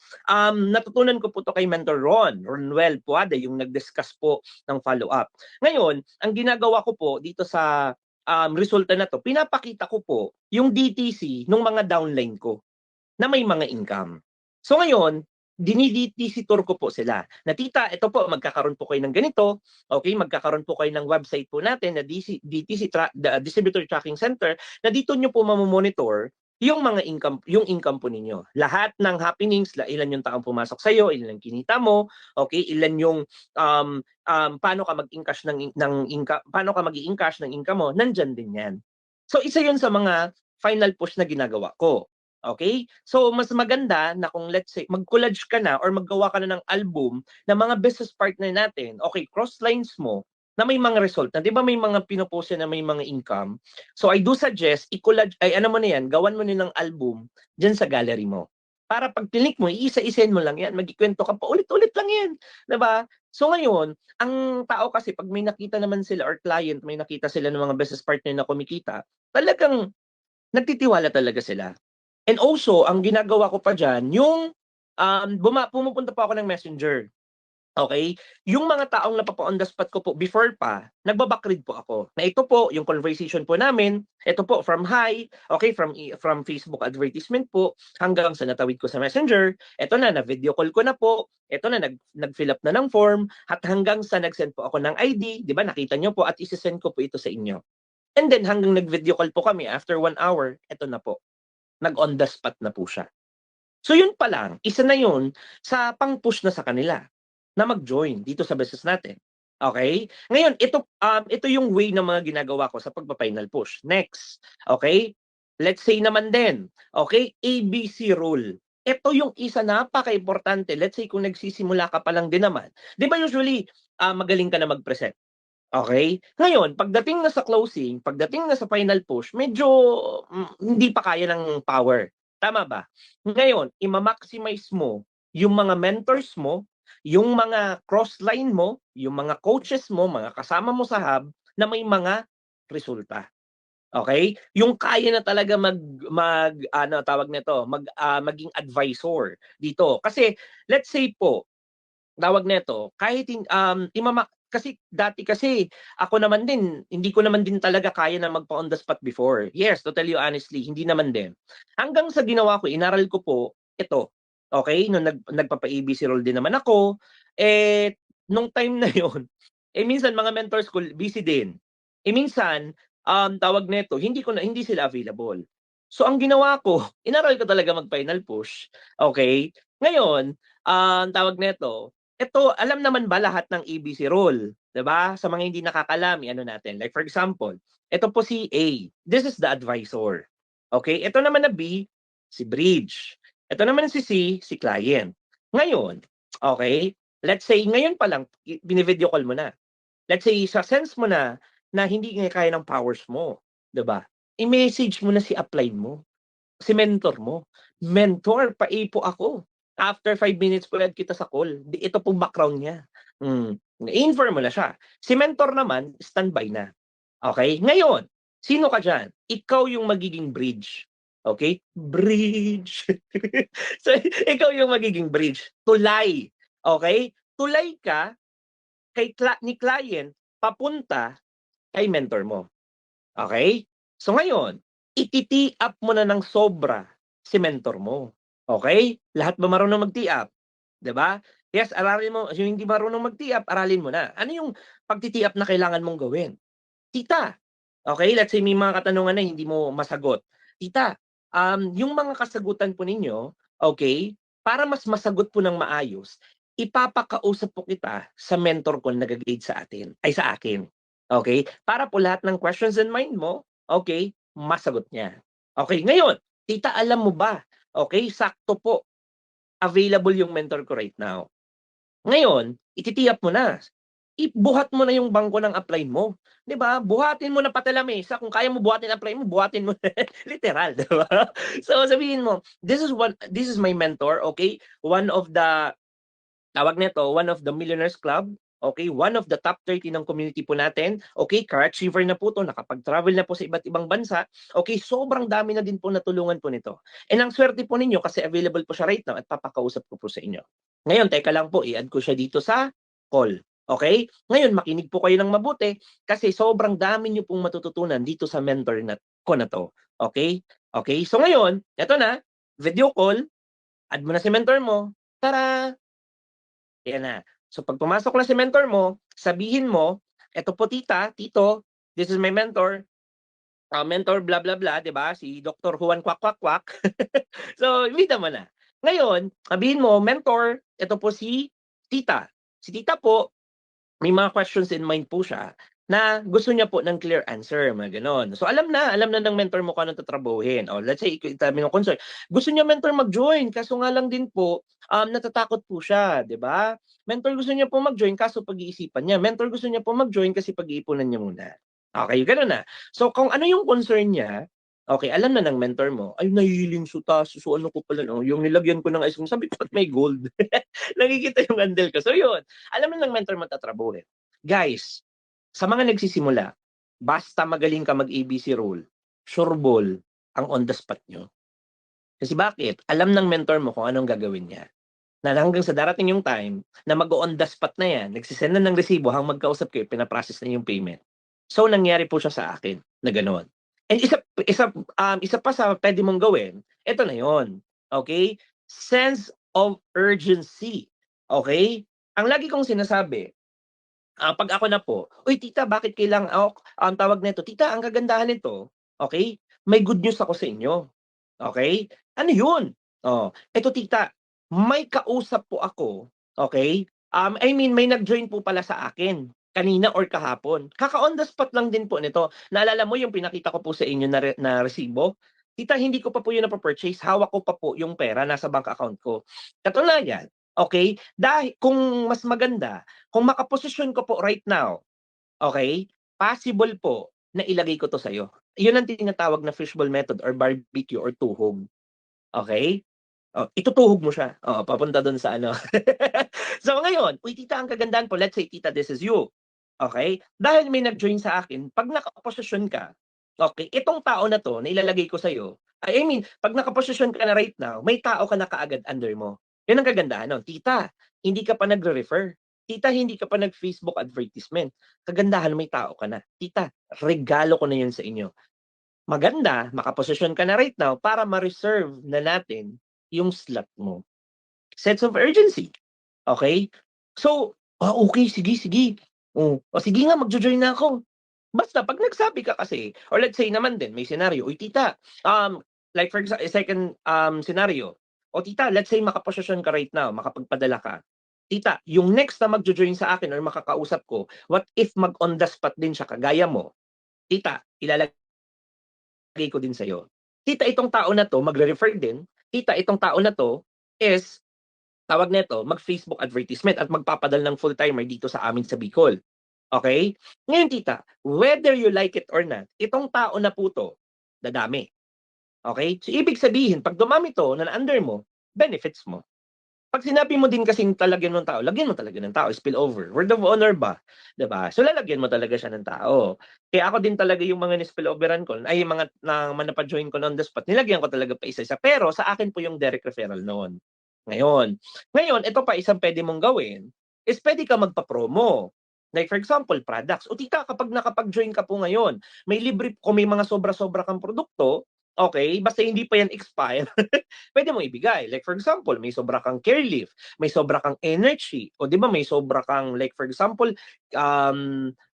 natutunan ko po to kay Mentor Ronwell Puada, yung nag-discuss po ng follow-up. Ngayon, ang ginagawa ko po dito sa resulta na to, pinapakita ko po yung DTC ng mga downline ko na may mga income. So ngayon, dinidTC tour ko po sila. Na tita, ito po, magkakaroon po kayo ng ganito. Okay, magkakaroon po kayo ng website po natin na DTC Distributor Tracking Center na dito nyo po mamomonitor yung mga income po ninyo. Lahat ng happenings, ilan yung taong pumasok sa iyo, ilan ang kinita mo, okay, ilan yung paano ka mag-encash ng income, paano ka mag-i-encash ng income mo, nandyan din yan. So isa yun sa mga final push na ginagawa ko. Okay? So, mas maganda na kung let's say, mag-collage ka na or maggawa ka na ng album ng mga business partner natin, okay, cross lines mo na may mga result na. Di ba may mga pinopost na may mga income? So, I do suggest, i-collage, ano mo na yan, gawan mo na ng album dyan sa gallery mo. Para pag click mo, iisa-isain mo lang yan, magkikwento ka pa, ulit-ulit lang yan. Diba? So ngayon, ang tao kasi pag may nakita naman sila or client, may nakita sila ng mga business partner na kumikita, talagang nagtitiwala talaga sila. And also, ang ginagawa ko pa dyan, yung pumupunta pa ako ng Messenger. Okay? Yung mga taong napapa-on the spot ko po before pa, nagbabackread po ako. Na ito po, yung conversation po namin, ito po from hi, okay, from Facebook advertisement po, hanggang sa natawid ko sa Messenger, ito na video call ko na po, ito na nag-fill up na ng form, at hanggang sa nag-send po ako ng ID, di ba, nakita nyo po, at isi-send ko po ito sa inyo. And then hanggang nag-video call po kami, after 1 hour, ito na po. Nag-on the spot na po siya. So yun pa lang, isa na yun sa pang-push na sa kanila na mag-join dito sa business natin. Okay? Ngayon, ito yung way ng mga ginagawa ko sa pagpa-final push. Next, okay? Let's say naman din, okay, ABC rule. Ito yung isa napaka-importante. Let's say kung nagsisimula ka pa lang din naman. Di ba usually, magaling ka na mag-present? Okay? Ngayon, pagdating na sa closing, pagdating na sa final push, medyo hindi pa kaya ng power. Tama ba? Ngayon, i-maximize mo yung mga mentors mo, yung mga crossline mo, yung mga coaches mo, mga kasama mo sa hub na may mga resulta. Okay? Yung kaya na talaga maging advisor dito. Kasi let's say po, tawag nito, kahit kasi dati kasi ako naman din, hindi ko naman din talaga kaya na magpa-on the spot before. Yes, to tell you honestly, hindi naman din. Hanggang sa ginawa ko, inaral ko po ito. Okay, nung nagpapa-ABC role din naman ako, nung time na yon, minsan mga mentors ko busy din. Minsan, tawag nito, hindi sila available. So ang ginawa ko, inaral ko talaga mag-final push. Okay? Ngayon, tawag nito, ito, alam naman ba lahat ng ABC role? 'Di ba? Sa mga hindi nakakalam, ano natin. Like for example, ito po si A. This is the advisor. Okay? Ito naman na B, si bridge. Ito naman si C, si client. Ngayon, okay, let's say ngayon pa lang bini-video call mo na. Let's say sa sense mo na hindi nga kaya ng powers mo, 'di ba? I-message mo na si upline mo, si mentor mo. Mentor, paipo ako. After 5 minutes po kita sa call. Ito pong background niya. I-inform mo na siya. Si mentor naman, standby na. Okay? Ngayon, sino ka dyan? Ikaw yung magiging bridge. Okay? Bridge. So, ikaw yung magiging bridge. Tulay. Okay? Tulay ka ni client papunta kay mentor mo. Okay? So ngayon, iti-tee up mo na ng sobra si mentor mo. Okay? Lahat ba marunong mag-tee up? 'Di ba? Yes, aralin mo. Yung hindi marunong mag-tee up, aralin mo na. Ano yung pag-tee up na kailangan mong gawin? Tita, okay? Let's say may mga katanungan na hindi mo masagot. Tita, yung mga kasagutan po ninyo, okay, para mas masagot po ng maayos, ipapakausap po kita sa mentor ko na nag-grade sa akin. Okay? Para po lahat ng questions in mind mo, okay, masagot niya. Okay, ngayon, tita, alam mo ba? Okay, sakto po. Available yung mentor ko right now. Ngayon, ititiyap mo na. Ibuhat mo na yung bangko ng apply mo. 'Di ba? Buhatin mo na pati lamesa. Kung kaya mo buhatin ang apply mo, buhatin mo. Literal, 'di ba? So sabihin mo, this is my mentor, okay? One of the one of the Millionaires Club. Okay, one of the top 30 ng community po natin. Okay, car achiever na po to, nakapag-travel na po sa iba't ibang bansa. Okay, sobrang dami na din po natulungan po nito. And ang swerte po ninyo kasi available po siya right now at papakausap ko po sa inyo. Ngayon, teka lang po, i-add ko siya dito sa call. Okay? Ngayon, makinig po kayo ng mabuti kasi sobrang dami niyo pong matututunan dito sa mentor ko na to. Okay? Okay, so ngayon, eto na, video call, add mo na si mentor mo, tara! Yan na. So pag pumasok na si mentor mo, sabihin mo, eto po tita, tito, this is my mentor, mentor blah blah blah, 'di ba? Si Dr. Juan Kwak Kwak Kwak. So, imita mo na. Ngayon, sabihin mo, mentor, ito po si tita. Si tita po, may mga questions in mind po siya na gusto niya po ng clear answer, mga ganon. So alam na ng mentor mo kung anong tatrabuhin. O let's say, itabi ng concern. Gusto niya mentor mag-join, kaso nga lang din po, natatakot po siya, di ba? Mentor gusto niya po mag-join, kaso pag-iisipan niya. Mentor gusto niya po mag-join kasi pag-iipunan niya muna. Okay, gano'n na. So kung ano yung concern niya, okay, alam na ng mentor mo, ay nahihiling sutas, so ano ko pala, no? Yung nilagyan ko ng ice cream, sabi ko, ba't may gold? Nakikita yung handle ko. So yun, alam na ng mentor mo tatrabuhin. Guys, sa mga nagsisimula, basta magaling ka mag-ABC rule, sure ball ang on the spot nyo. Kasi bakit? Alam ng mentor mo kung anong gagawin niya. Na hanggang sa darating yung time na mag-on the spot na yan, nagsisend na ng resibo, hanggang magkausap kayo, pinaprocess na yung payment. So, nangyari po siya sa akin na gano'n. And isa pa sa pwede mong gawin, ito na yon. Okay? Sense of urgency. Okay? Ang lagi kong sinasabi, pag ako na po, uy tita, bakit kailangan ang tawag nito? Tita, ang kagandahan nito, okay? May good news ako sa inyo. Okay? Ano 'yun? Oh, eto tita, may kausap po ako, okay? I mean, may nag-join po pala sa akin kanina or kahapon. Kaka-on the spot lang din po nito. Naalala mo yung pinakita ko po sa inyo na resibo? Tita, hindi ko pa po 'yun na-purchase. Hawak ko pa po yung pera nasa bank account ko. Katunayan, okay? Dahil kung mas maganda, kung makaposisyon ko po right now, okay, possible po na ilagay ko to sa'yo. Yun ang tinatawag na fishbowl method or barbecue or tuhog. Okay? Itutuhog mo siya. Papunta doon sa ano. So ngayon, uy tita, ang kagandahan po, let's say tita, this is you. Okay? Dahil may nag-join sa akin, pag nakaposisyon ka, okay, itong tao na to na ilalagay ko sa'yo, I mean, pag nakaposisyon ka na right now, may tao ka na kaagad under mo. Yun ang kagandahan nun. Tita, hindi ka pa nagre-refer. Tita, hindi ka pa nag-Facebook advertisement. Kagandahan, may tao ka na. Tita, regalo ko na yun sa inyo. Maganda, makaposisyon ka na right now para ma-reserve na natin yung slot mo. Sense of urgency. Okay? So, okay, sige. Sige nga, magjo-join na ako. Basta, pag nagsabi ka kasi, or let's say naman din, may scenario, uy tita, like for example, second scenario, o tita, let's say makaposisyon ka right now, makapagpadala ka. Tita, yung next na magjo-join sa akin or makakausap ko, what if mag-on the spot din siya kagaya mo? Tita, ilalagay ko din sa'yo. Tita, itong tao na to, magre-refer din. Tita, itong tao na to is tawag nito, mag-Facebook advertisement at magpapadala ng full-timer dito sa amin sa Bicol. Okay? Ngayon, tita, whether you like it or not, itong tao na po to, dadami. Okay? So, ibig sabihin, pag dumami to, na under mo, benefits mo. Pag sinabi mo din kasing talagyan ng tao, lagyan mo talaga ng tao, spill over. Word of honor ba? Diba? So, lalagyan mo talaga siya ng tao. Kaya ako din talaga yung mga ni-spill overan ko, ay yung mga na manapa-join ko on the spot, nilagyan ko talaga pa isa-isa. Pero sa akin po yung direct referral noon. Ngayon, ito pa isang pwede mong gawin, is pwede ka magpa-promo. Like for example, products. O tita, kapag nakapag-join ka po ngayon, may libre, kung may mga sobra-sobra kang produkto, okay, basta hindi pa yan expire, pwede mo ibigay. Like for example, may sobra kang care leaf, may sobra kang energy, o di ba may sobra kang, like for example,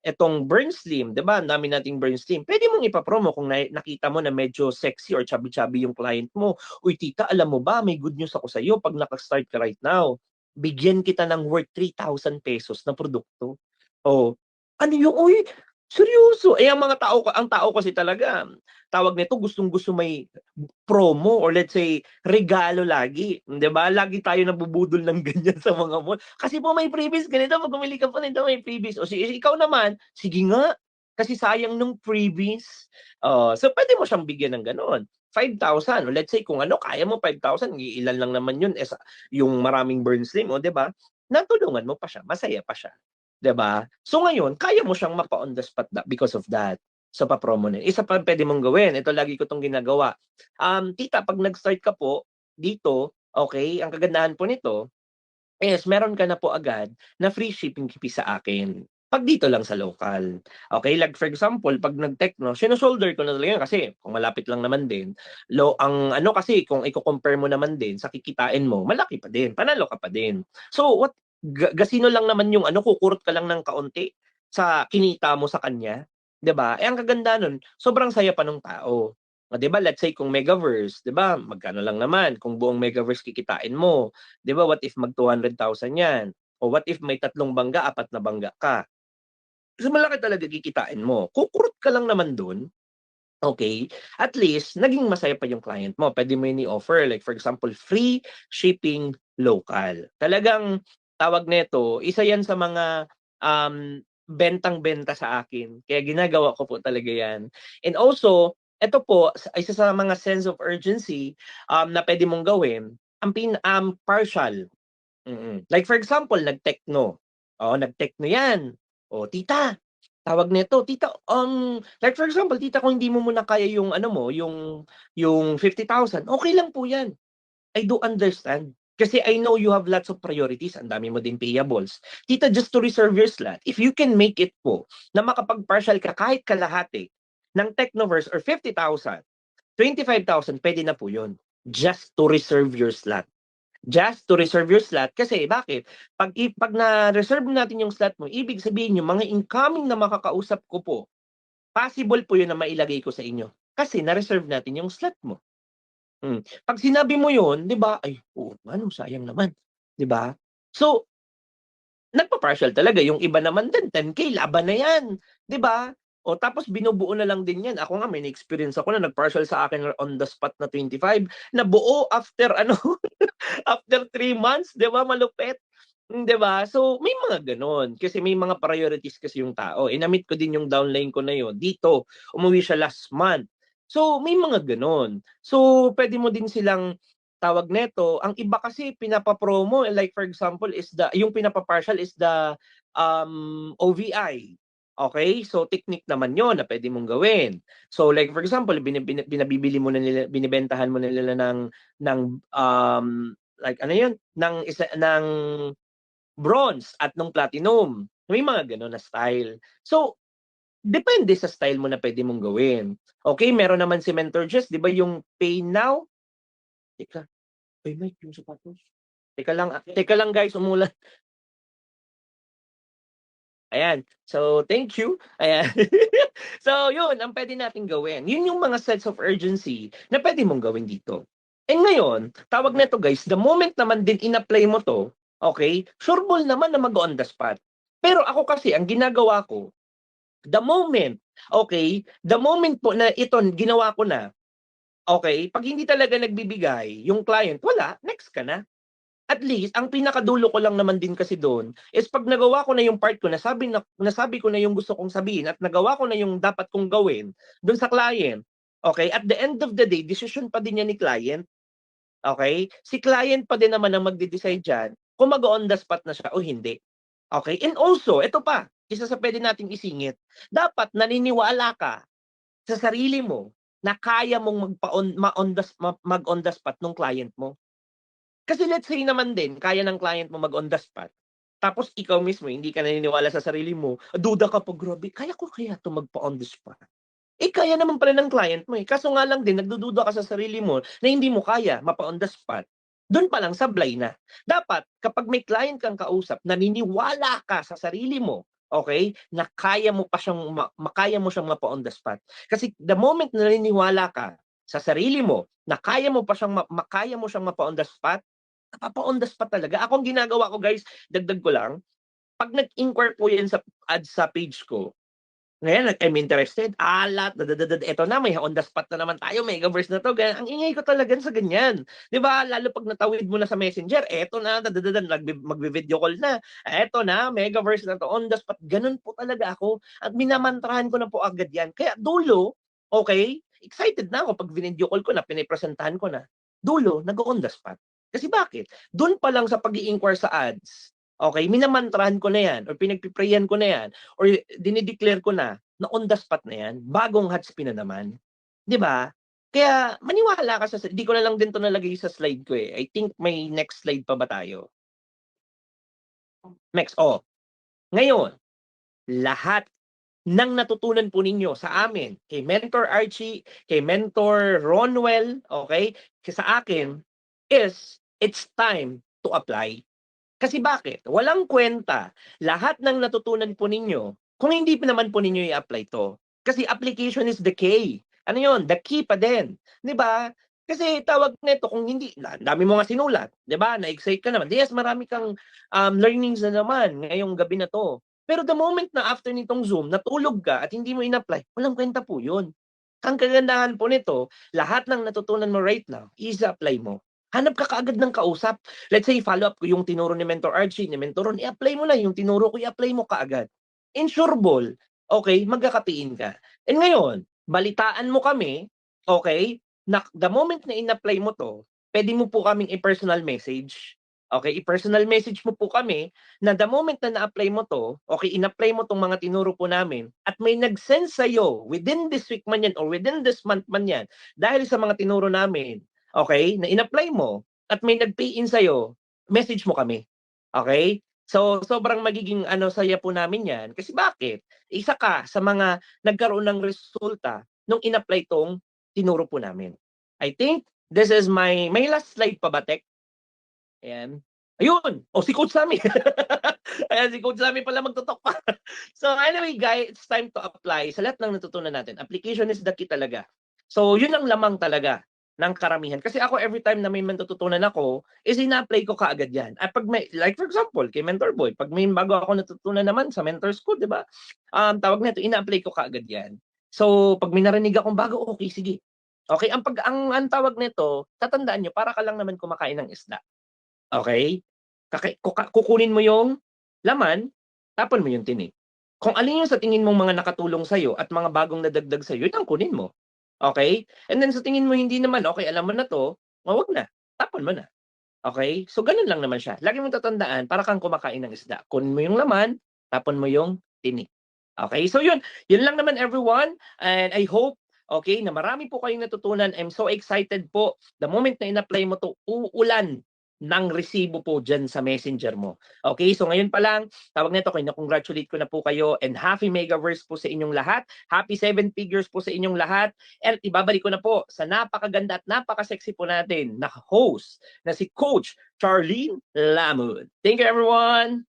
etong Burn Slim, di ba? Ang dami nating Burn Slim. Pwede mong ipapromo kung nakita mo na medyo sexy or chubby-chubby yung client mo. Uy, tita, alam mo ba, may good news ako sa iyo pag nakastart ka right now. Bigyan kita ng worth 3,000 pesos na produkto. Oh, ano yung, uy, seryoso. Ang tao kasi talaga, tawag nito, gustong-gusto may promo or let's say, regalo lagi. 'Di ba? Lagi tayo nabubudol ng ganyan sa mga mall. Kasi po may freebies, ganito, pag bumili ka po nito, may freebies. O ikaw naman, sige nga, kasi sayang nung freebies. So pwede mo siyang bigyan ng gano'n. 5,000. O let's say, kung kaya mo 5,000, ilan lang naman yun, yung maraming Burn Slim, o 'di ba? Natulungan mo pa siya, masaya pa siya. 'Di ba? So ngayon, kaya mo siyang mapa-on the spot because of that. So pa-promo na. Isa pa pwede mong gawin. Ito lagi ko tong ginagawa. Tita, pag nag-start ka po dito, okay, ang kagandahan po nito is meron ka na po agad na free shipping fee sa akin. Pag dito lang sa local. Okay, like for example, pag nag-Tecno, sino-shoulder ko na talaga yan kasi kung malapit lang naman din, ang kasi kung i-compare mo naman din sa kikitain mo, malaki pa din, panalo ka pa din. So what gasino lang naman yung kukurot ka lang ng kaunti sa kinita mo sa kanya, 'di ba? Ang kaganda nun, sobrang saya pa ng tao. 'Di ba? Let's say kung Megaverse, 'di ba? Magkano lang naman kung buong Megaverse kikitain mo, 'di ba? What if mag 200,000 'yan? O what if may 3 bangga, 4 na bangga ka? So malaki talaga kikitain mo. Kukurot ka lang naman dun, okay? At least naging masaya pa yung client mo. Pwede mo yun i-offer, like for example, free shipping local. Talagang tawag nito, isa yan sa mga bentang-benta sa akin. Kaya ginagawa ko po talaga yan. And also, ito po, isa sa mga sense of urgency na pwede mong gawin, ang partial. Like for example, nag-Tecno. Nag-Tecno yan. Tita, tawag nito, tita, like for example, tita, kung hindi mo muna kaya yung yung 50,000, okay lang po yan. I do understand. Kasi I know you have lots of priorities. Ang dami mo din payables. Tita, just to reserve your slot, if you can make it po na makapag-partial ka kahit kalahati ng Technoverse or 50,000, 25,000, pwede na po yun. Just to reserve your slot. Just to reserve your slot. Kasi bakit? Pag na-reserve natin yung slot mo, ibig sabihin yung mga incoming na makakausap ko po, possible po yun na mailagay ko sa inyo. Kasi na-reserve natin yung slot mo. Pag sinabi mo yun, 'di ba? Ay, sayang naman, 'di ba? So, nagpa-partial talaga. Yung iba naman din, 10K, laban na yan, 'di ba? Tapos binubuo na lang din yan. Ako nga, may experience ako na nag-partial sa akin on the spot na 25, na buo after after 3 months, 'di ba? Malupit. 'Di ba? So, may mga ganon. Kasi may mga priorities kasi yung tao. Na-meet ko din yung downline ko na yun. Dito, umuwi siya last month. So, may mga ganon. So, pwede mo din silang tawag neto. Ang iba kasi pinapapromo, like for example, yung pinapa-partial is the OVI. Okay? So, technique naman yon na pwede mong gawin. So, like for example, binabibili mo na nila, binibentahan mo na nila ng like ng bronze at ng platinum. May mga gano'n na style. So, depende sa style mo na pwede mong gawin. Okay, meron naman si Mentor Jess, di ba yung Pay Now? Teka, Mike, yung sapatos. Teka lang guys, umulan. Ayan. So, thank you. Ayan. So, yun, ang pwede natin gawin. Yun yung mga sets of urgency na pwede mong gawin dito. And ngayon, tawag na to guys, the moment naman din in-apply mo to, okay, sureball naman na mag-on the spot. Pero ako kasi, ang ginagawa ko, the moment po na ito, ginawa ko na, okay, pag hindi talaga nagbibigay, yung client, wala, next ka na. at least, ang pinakadulo ko lang naman din kasi doon is pag nagawa ko na yung part ko, nasabi ko na yung gusto kong sabihin at nagawa ko na yung dapat kong gawin doon sa client, okay, at the end of the day, decision pa din yan ni client. Okay? Si client pa din naman ang magde-decide dyan kung mag-on the spot na siya o hindi. Okay? And also, ito pa, isa sa pwede nating isingit, dapat naniniwala ka sa sarili mo na kaya mong mag-on the spot ng client mo. Kasi let's say naman din, kaya ng client mo mag-on the spot, tapos ikaw mismo, hindi ka naniniwala sa sarili mo, duda ka po, grabe, kaya ko kaya ito magpa-on the spot? Kaya naman pala ng client mo eh. Kaso nga lang din, nagdududa ka sa sarili mo na hindi mo kaya mapa-on the spot. Doon pa lang sablay na. Dapat, kapag may client kang kausap, naniniwala ka sa sarili mo, okay, na kaya mo pa siyang, makaya mo siyang mapa-on the spot. Kasi the moment na naniniwala ka sa sarili mo, na kaya mo pa siyang, makaya mo siyang mapa-on the spot, napapa-on the spot talaga. Ako ang ginagawa ko guys, dagdag ko lang, pag nag-inquire po yan sa ads sa page ko, ngayon, I'm interested. Eto na, may on the spot na naman tayo, Megaverse na to. Ang ingay ko talaga sa ganyan. Di ba? Lalo pag natawid mo na sa messenger, eto na, magbe-video call na. Eto na, Megaverse na to, on the spot. Ganun po talaga ako. At minamantrahan ko na po agad yan. Kaya dulo, okay, excited na ako pag video call ko na, pinipresentahan ko na. Dulo, nag-on the spot. Kasi bakit? Doon pa lang sa pag-i-inquire sa ads, okay, minamantrahan ko na yan, or pinagpiprayan ko na yan, or dinideclare ko na on the spot na yan, bagong hot spin na naman. Di ba? Kaya maniwala ka sa, di ko na lang din to nalagay sa slide ko eh. I think may next slide pa ba tayo? Next, ngayon, lahat ng natutunan po ninyo sa amin, kay Mentor Archie, kay Mentor Ronwell, okay, sa akin, is it's time to apply. Kasi bakit? Walang kwenta. Lahat ng natutunan po ninyo, kung hindi pa naman po ninyo i-apply to. Kasi application is the key. Ano yun? The key pa din. Di ba? Kasi tawag nito, kung hindi, dami mo nga sinulat. Di ba? Na-excite ka naman. Yes, marami kang learnings na naman ngayong gabi na to. Pero the moment na after nitong Zoom, natulog ka at hindi mo in-apply, walang kwenta po yun. Ang kagandahan po nito, lahat ng natutunan mo right now, i-apply mo. Hanap ka kaagad ng kausap. Let's say, follow up ko yung tinuro ni Mentor Archie, ni Mentor Ron, i-apply mo na. Yung tinuro ko, i-apply mo kaagad. Insureable, okay, magkakapiin ka. And ngayon, balitaan mo kami, okay, na the moment na in-apply mo to, pwede mo po kaming i-personal message. Okay, i-personal message mo po kami na the moment na na-apply mo to, okay, in-apply mo tong mga tinuro po namin, at may nag-send sa'yo within this week man yan or within this month man yan, dahil sa mga tinuro namin, okay, na in-apply mo at may nag-pay in sa'yo, message mo kami. Okay? So, sobrang magiging saya po namin yan. Kasi bakit? Isa ka sa mga nagkaroon ng resulta nung in-apply tong tinuro po namin. I think this is my last slide pa ba, Tek? Ayan. Ayun! Si Coach Sammy. Ayan, si Coach Sammy pala magtutok pa. So anyway, guys, it's time to apply. Sa lahat ng natutunan natin, application is the key talaga. So, yun ang lamang talaga ng karamihan. Kasi ako, every time na may matututunan ako, is ina-apply ko kaagad yan. At pag may, like for example, kay Mentor Boy, pag may bago ako natutunan naman sa Mentor School, di ba? Tawag na ito, ina-apply ko kaagad yan. So, pag may narinig akong bago, okay, sige. Okay, ang tawag nito, tatandaan nyo, para ka lang naman kumakain ng isda. Okay? Kukunin mo yung laman, tapon mo yung tinik. Kung alin yung sa tingin mong mga nakatulong sa'yo at mga bagong nadagdag sa'yo, yun ang kunin mo. Okay? And then sa tingin mo hindi naman, okay, alam mo na to, wag na. Tapon mo na. Okay? So, ganun lang naman siya. Lagi mong tatandaan, para kang kumakain ng isda. Kunin mo yung laman, tapon mo yung tinik. Okay? So, yun. Yun lang naman, everyone. And I hope, okay, na marami po kayong natutunan. I'm so excited po. The moment na in-apply mo to, uulan ng resibo po dyan sa messenger mo. Okay, so ngayon pa lang, tawag nito, congratulate ko na po kayo and happy Megaverse po sa inyong lahat. Happy 7 figures po sa inyong lahat. And ibabalik ko na po sa napakaganda at napaka-sexy po natin na host na si Coach Charlene Lamud. Thank you, everyone!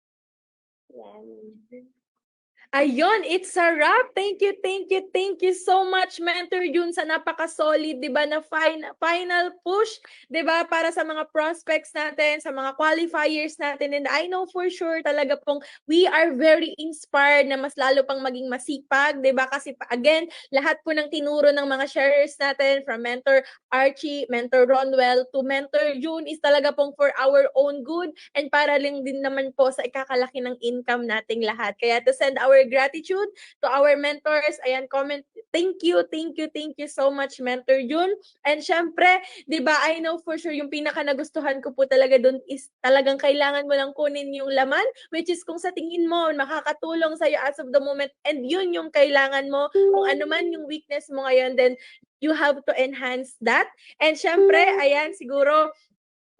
Ayun, it's a wrap. Thank you so much, Mentor Jun, sa napaka-solid, di ba, na final push, di ba, para sa mga prospects natin, sa mga qualifiers natin. And I know for sure talaga pong we are very inspired na mas lalo pang maging masipag, di ba? Kasi again, lahat po ng tinuro ng mga sharers natin, from Mentor Archie, Mentor Ronwell, to Mentor Jun, is talaga pong for our own good and para lang din naman po sa ikakalaki ng income nating lahat. Kaya to send our gratitude to our mentors, ayan, comment, thank you so much, Mentor Jun. And syempre, di ba, I know for sure yung pinaka nagustuhan ko po talaga dun is talagang kailangan mo lang kunin yung laman, which is kung sa tingin mo makakatulong sa'yo as of the moment, and yun yung kailangan mo, kung ano man yung weakness mo ngayon, then you have to enhance that. And syempre, ayan, siguro,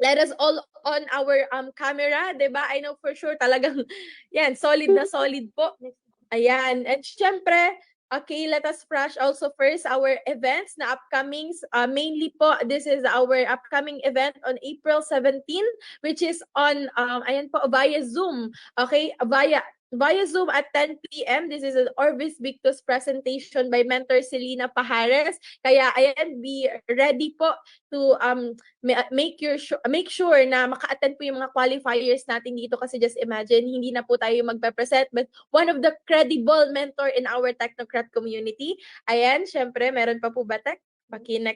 let us all on our camera, 'di ba? I know for sure talagang yan, solid na solid po. Ayan. And syempre, okay, let us flash also first our events na upcomings. Mainly po, this is our upcoming event on April 17, which is on, ayan po, via Zoom. Okay, via Zoom at 10 p.m. This is an Orvis Victus presentation by Mentor Selena Pajares. Kaya ayan, be ready po to make sure na maka-attend po yung mga qualifiers natin dito, kasi just imagine, hindi na po tayo magpe-present, but one of the credible mentor in our Technocrat community. Ayan, syempre, meron pa po ba, Tech? Paki-next